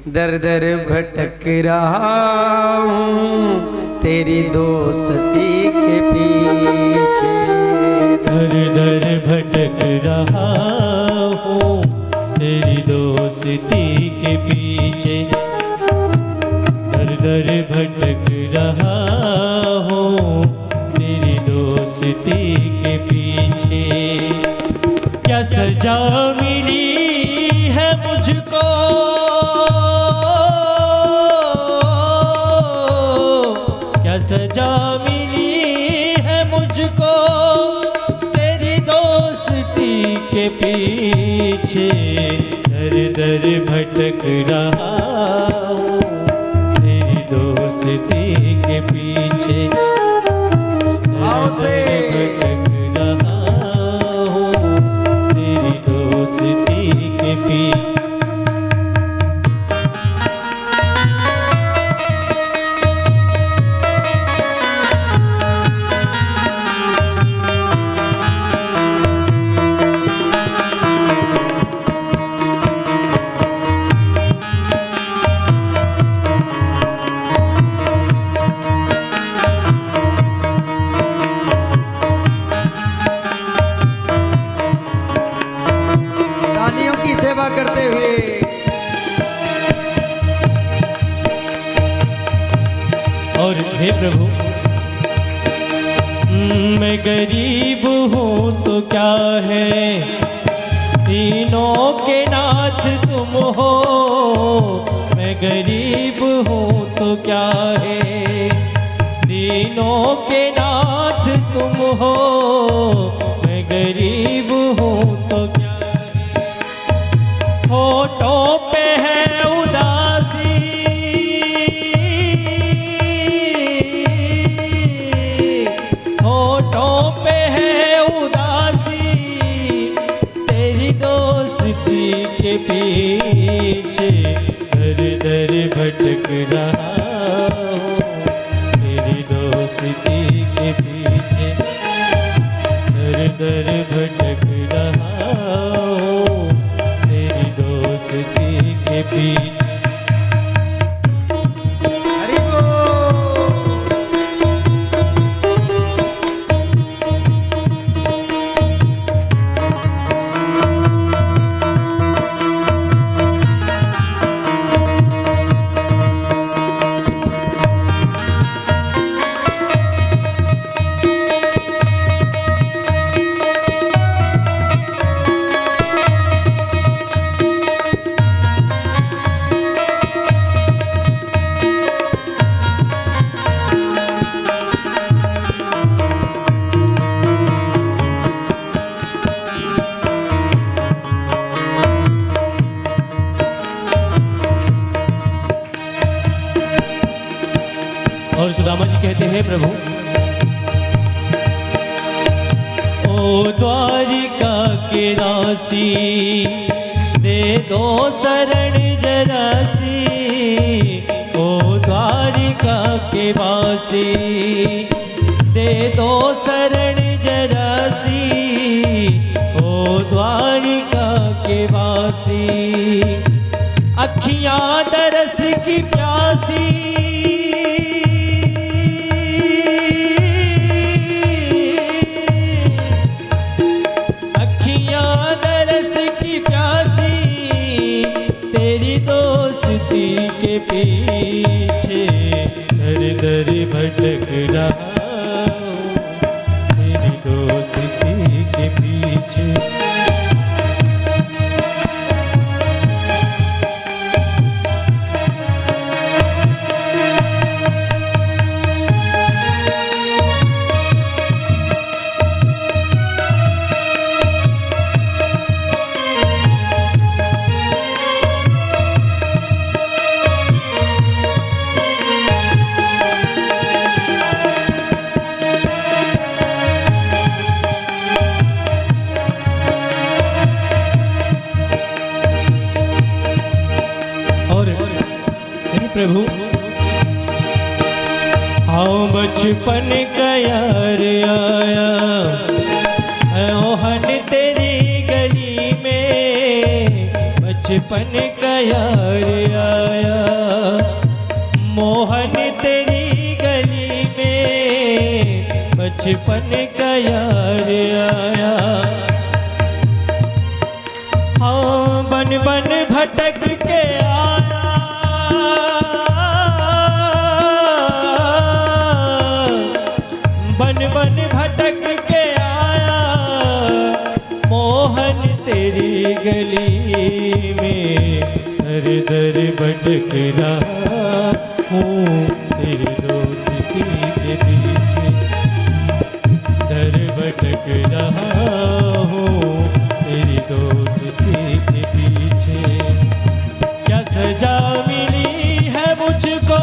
दर दर भटक रहा हूँ तेरी दोस्ती के पीछे, दर दर भटक रहा हूँ तेरी दोस्ती के पीछे, दर दर भटक रहा हूँ तेरी दोस्ती के पीछे। क्या सजा मिली है मुझको, क्या सजा मिली है मुझको तेरी दोस्ती के पीछे, दर दर भटक रहा हूँ तेरी दोस्ती के पीछे, आओ से भटक रहा हूँ तेरी दोस्ती के पीछे। दानियों की सेवा करते हुए और हे प्रभु, मैं गरीब हूँ तो क्या है, तीनों के नाथ तुम हो। मैं गरीब हूँ तो क्या है, तीनों के नाथ तुम हो। मैं गरीब हूँ तो क्या है, होठों पे है उदासी, होठों पे है उदासी तेरी दोस्ती के पीछे, दर दर भटक रहा हूँ तेरी दोस्ती के पीछे, दर दर भटक रहा हूँ तेरी दोस्ती के पीछे। हरि बोल। और सुदामा जी कहते हैं प्रभु, ओ द्वारिका के दासी दे दो शरण जरासी, ओ द्वारिका के वासी दे दो शरण जरासी, ओ द्वारिका के वासी अखियां तरस की प्यासी, के पीछे दर दर भटक रहा हूँ तेरी दोस्ती के पीछे। प्रभु। आओ बचपन का यार आया है ओहन तेरी गली में, बचपन का यार आया मोहन तेरी गली में, बचपन का यार आया। हाँ बन बन भटक के आया, बन बन भटक के आया मोहन तेरी गली में, दर दर भटक रहा हूँ तेरे दोस्ती के पीछे, दर भटक रहा हूँ तेरी दोस्ती के पीछे। क्या सजा मिली है मुझको,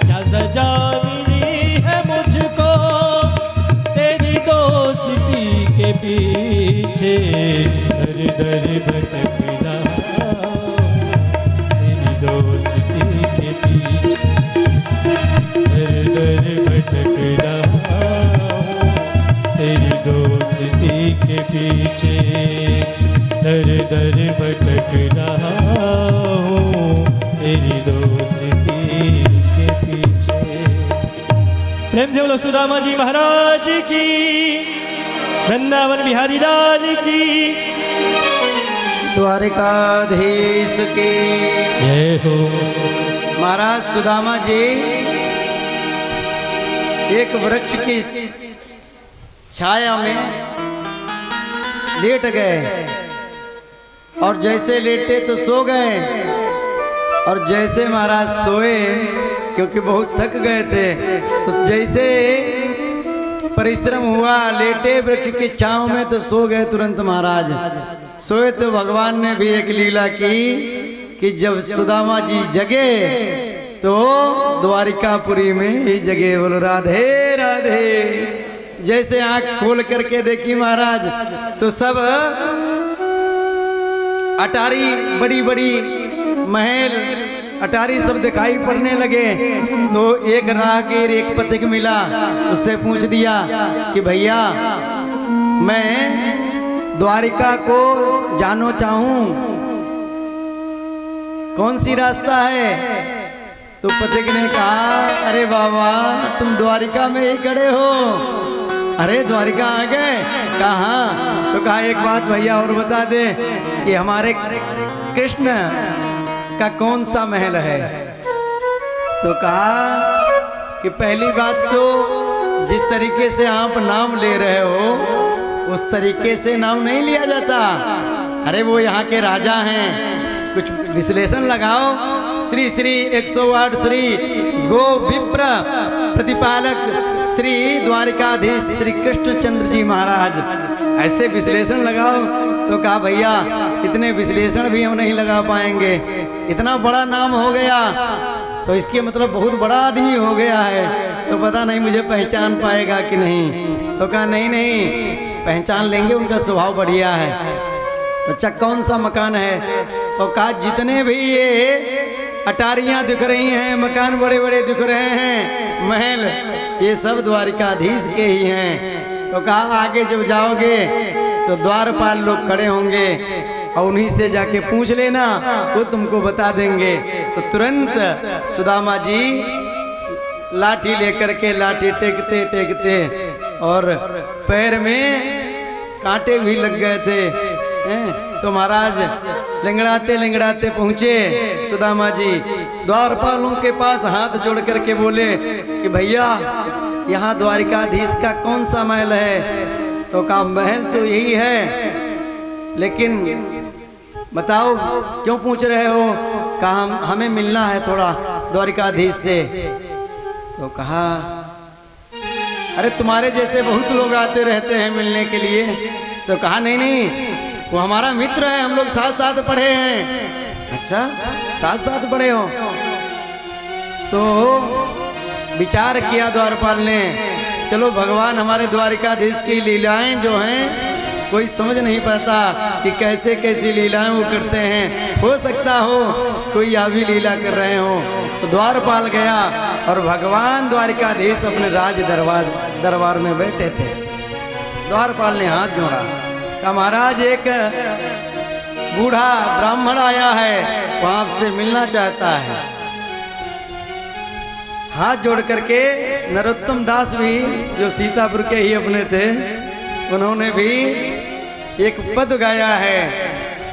क्या सजा मिली है मुझको तेरी दोस्ती के पीछे, दर दर भटक रहा तेरी दोस्ती के पीछे, दर दर भटक रहा तेरी दोस्ती के पीछे, दर दर भटक रहा हूँ तेरी दोस्ती के पीछे। प्रेम से बोलो सुदामा जी महाराज की, वृंदावन बिहारी लाल की, द्वारिकाधीश की जय हो। महाराज सुदामा जी एक वृक्ष की छाया में लेट गए, और जैसे लेटे तो सो गए, और जैसे महाराज सोए क्योंकि बहुत थक गए थे, तो जैसे परिश्रम हुआ लेटे वृक्ष की छांव में तो सो गए तुरंत महाराज। सोए तो भगवान ने भी एक लीला की कि जब सुदामा जी जगे तो द्वारिकापुरी में ही जगे। बोलो राधे राधे। जैसे आंख खोल करके देखी महाराज तो सब अटारी बड़ी बड़ी महल अटारी सब दिखाई पड़ने लगे। तो एक राहगीर एक पथिक मिला, उससे पूछ दिया कि भैया मैं द्वारिका को जानो चाहूं, कौन सी रास्ता है? तो पथिक ने कहा अरे बाबा तुम द्वारिका में ही खड़े हो, अरे द्वारिका आ गए? कहा? तो कहा एक बात भैया और बता दे कि हमारे कृष्ण का कौन सा महल है? तो कहा कि पहली बात तो जिस तरीके से आप नाम ले रहे हो उस तरीके से नाम नहीं लिया जाता। अरे वो यहाँ के राजा हैं, कुछ विश्लेषण लगाओ। श्री श्री 108 श्री गो विप्र प्रतिपालक श्री द्वारिकाधीश श्री कृष्णचंद्र जी महाराज, ऐसे विश्लेषण लगाओ। तो कहा भैया इतने विश्लेषण भी हम नहीं लगा पाएंगे, इतना बड़ा नाम हो गया तो इसके मतलब बहुत बड़ा आदमी हो गया है, तो पता नहीं मुझे पहचान पाएगा कि नहीं। तो कहा नहीं नहीं पहचान लेंगे, उनका स्वभाव बढ़िया है। तो अच्छा कौन सा मकान है? तो कहा जितने भी ये अटारियां दिख रही हैं, मकान बड़े बड़े दिख रहे हैं, महल, ये सब द्वारिकाधीश के ही हैं। तो कहा आगे जब जाओगे तो द्वारपाल लोग खड़े होंगे और उन्हीं से जाके पूछ लेना, वो तुमको बता देंगे। तो तुरंत सुदामा जी लाठी लेकर के लाठी टेकते टेकते और पैर में कांटे भी लग गए थे, तो महाराज लिंगड़ाते लिंगड़ाते पहुँचे सुदामा जी। द्वारपालों के पास हाथ जोड़ करके बोले कि भैया यहाँ द्वारिकाधीश का कौन सा महल है? तो कहा महल तो यही है, लेकिन बताओ क्यों पूछ रहे हो? कहा हमें मिलना है थोड़ा द्वारिकाधीश से। तो कहा अरे तुम्हारे जैसे बहुत लोग आते रहते हैं मिलने के लिए। तो कहा नहीं नहीं वो हमारा मित्र है, हम लोग साथ साथ पढ़े हैं। अच्छा साथ साथ पढ़े हो? तो विचार किया द्वारपाल ने, चलो भगवान हमारे द्वारिकाधीश की लीलाएं जो हैं कोई समझ नहीं पाता कि कैसे कैसी लीलाएं वो करते हैं। हो सकता हो कोई यह भी लीला कर रहे हो। तो द्वारपाल गया और भगवान द्वारिकाधीश अपने राज दरबार में बैठे थे। द्वारपाल ने हाथ जोड़ा, कहा महाराज एक बूढ़ा ब्राह्मण आया है, वो आपसे मिलना चाहता है। हाथ जोड़ करके नरोत्तम दास भी जो सीतापुर के ही अपने थे, उन्होंने भी एक पद गाया है।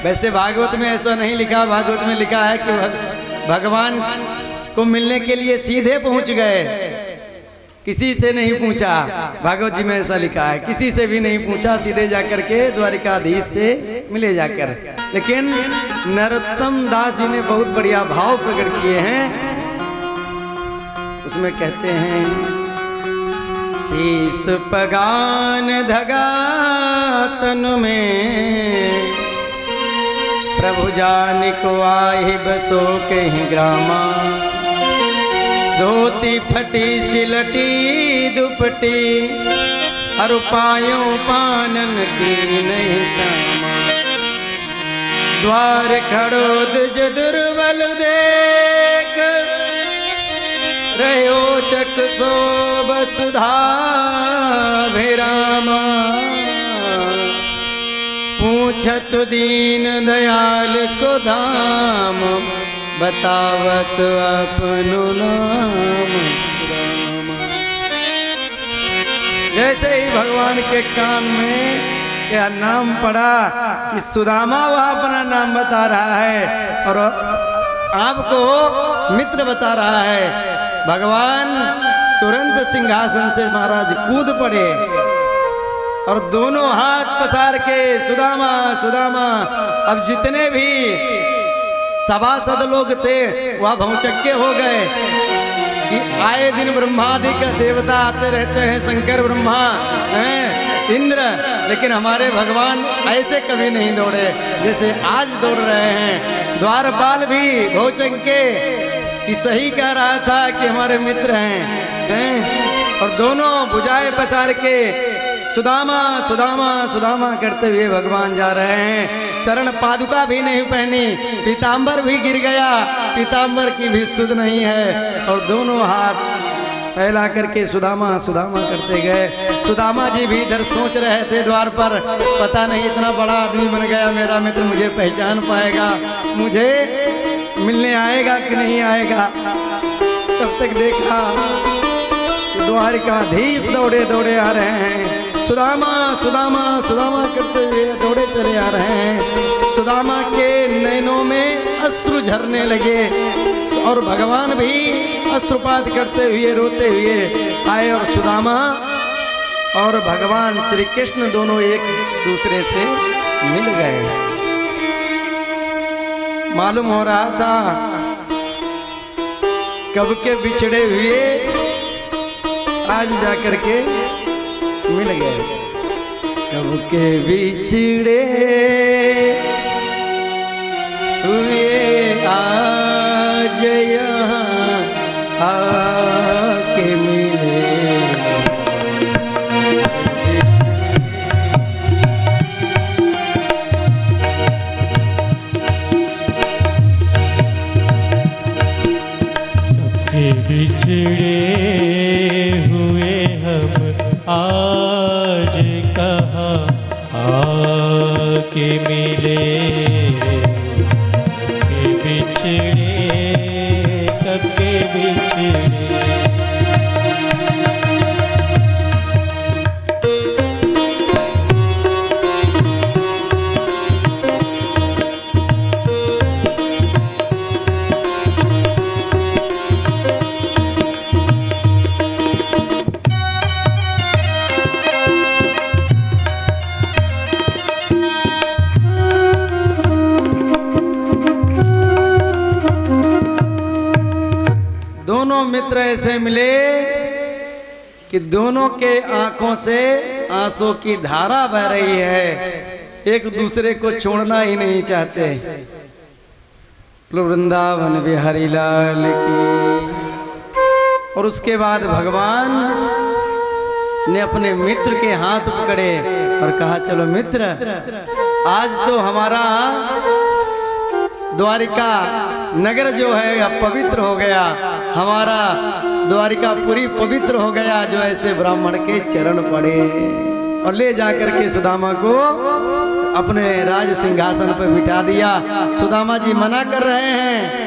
वैसे भागवत में ऐसा नहीं लिखा, भागवत में लिखा है कि भगवान को मिलने के लिए सीधे पहुंच गए, किसी से नहीं पूछा। भागवत जी में ऐसा लिखा है, किसी से भी नहीं पूछा, सीधे जाकर के द्वारिकाधीश से मिले जाकर। लेकिन नरोत्तम दास जी ने बहुत बढ़िया भाव प्रकट किए हैं। उसमें कहते हैं, शीस पगान धगा तन में, प्रभु जान को आहि बसो कहीं ग्रामा, धोती फटी सिलटी दुपटी, हर पायों पानन की नहीं सामा, द्वार खड़ो दुज दुर्बल देख, रहो चक सो बसुधा भिरामा, पूछत दीन दयाल को धाम, बतावत अपनो नाम रामा। जैसे ही भगवान के कान में यह नाम पड़ा कि सुदामा, वह अपना नाम बता रहा है और आपको मित्र बता रहा है। भगवान तुरंत सिंहासन से महाराज कूद पड़े और दोनों हाथ पसार के सुदामा सुदामा। अब जितने भी सभासद लोग थे वह भौचक्के हो गए कि आए दिन ब्रह्मादिक देवता आते रहते हैं, शंकर ब्रह्मा हैं, इंद्र, लेकिन हमारे भगवान ऐसे कभी नहीं दौड़े जैसे आज दौड़ रहे हैं। द्वारपाल भी भौचक्के कि सही कह रहा था कि हमारे मित्र हैं और दोनों भुजाएं पसार के सुदामा सुदामा सुदामा करते हुए भगवान जा रहे हैं। चरण पादुका भी नहीं पहनी, पीतांबर भी गिर गया, पीतांबर की भी सुध नहीं है और दोनों हाथ फैला करके सुदामा सुदामा करते गए। सुदामा जी भी इधर सोच रहे थे द्वार पर, पता नहीं इतना बड़ा आदमी बन गया मेरा मित्र, मुझे पहचान पाएगा, मुझे मिलने आएगा कि नहीं आएगा। तब तक देखा द्वारिकाधीश दौड़े दौड़े आ रहे हैं, सुदामा सुदामा सुदामा करते हुए दौड़े चले आ रहे हैं। सुदामा के नैनों में अश्रु झरने लगे और भगवान भी अश्रुपात करते हुए रोते हुए आए और सुदामा और भगवान श्री कृष्ण दोनों एक दूसरे से मिल गए। मालूम हो रहा था कब के बिछड़े हुए आज जाकर के मिल गए, कब के बिछड़े हुए आज यहाँ आके मिले। बिछड़े हुए हम आज कहाँ आके मिले, के बिछड़े कब के बिछड़े। दोनों मित्र ऐसे मिले कि दोनों के आंखों से आंसू की धारा बह रही है, एक दूसरे को छोड़ना ही नहीं चाहते। वृंदावन बिहारी लाल की। और उसके बाद भगवान ने अपने मित्र के हाथ पकड़े और कहा चलो मित्र, आज तो हमारा द्वारिका नगर जो है अब पवित्र हो गया, हमारा द्वारिका पूरी पवित्र हो गया जो ऐसे ब्राह्मण के चरण पड़े। और ले जाकर के सुदामा को अपने राज सिंहासन पर बिठा दिया। सुदामा जी मना कर रहे हैं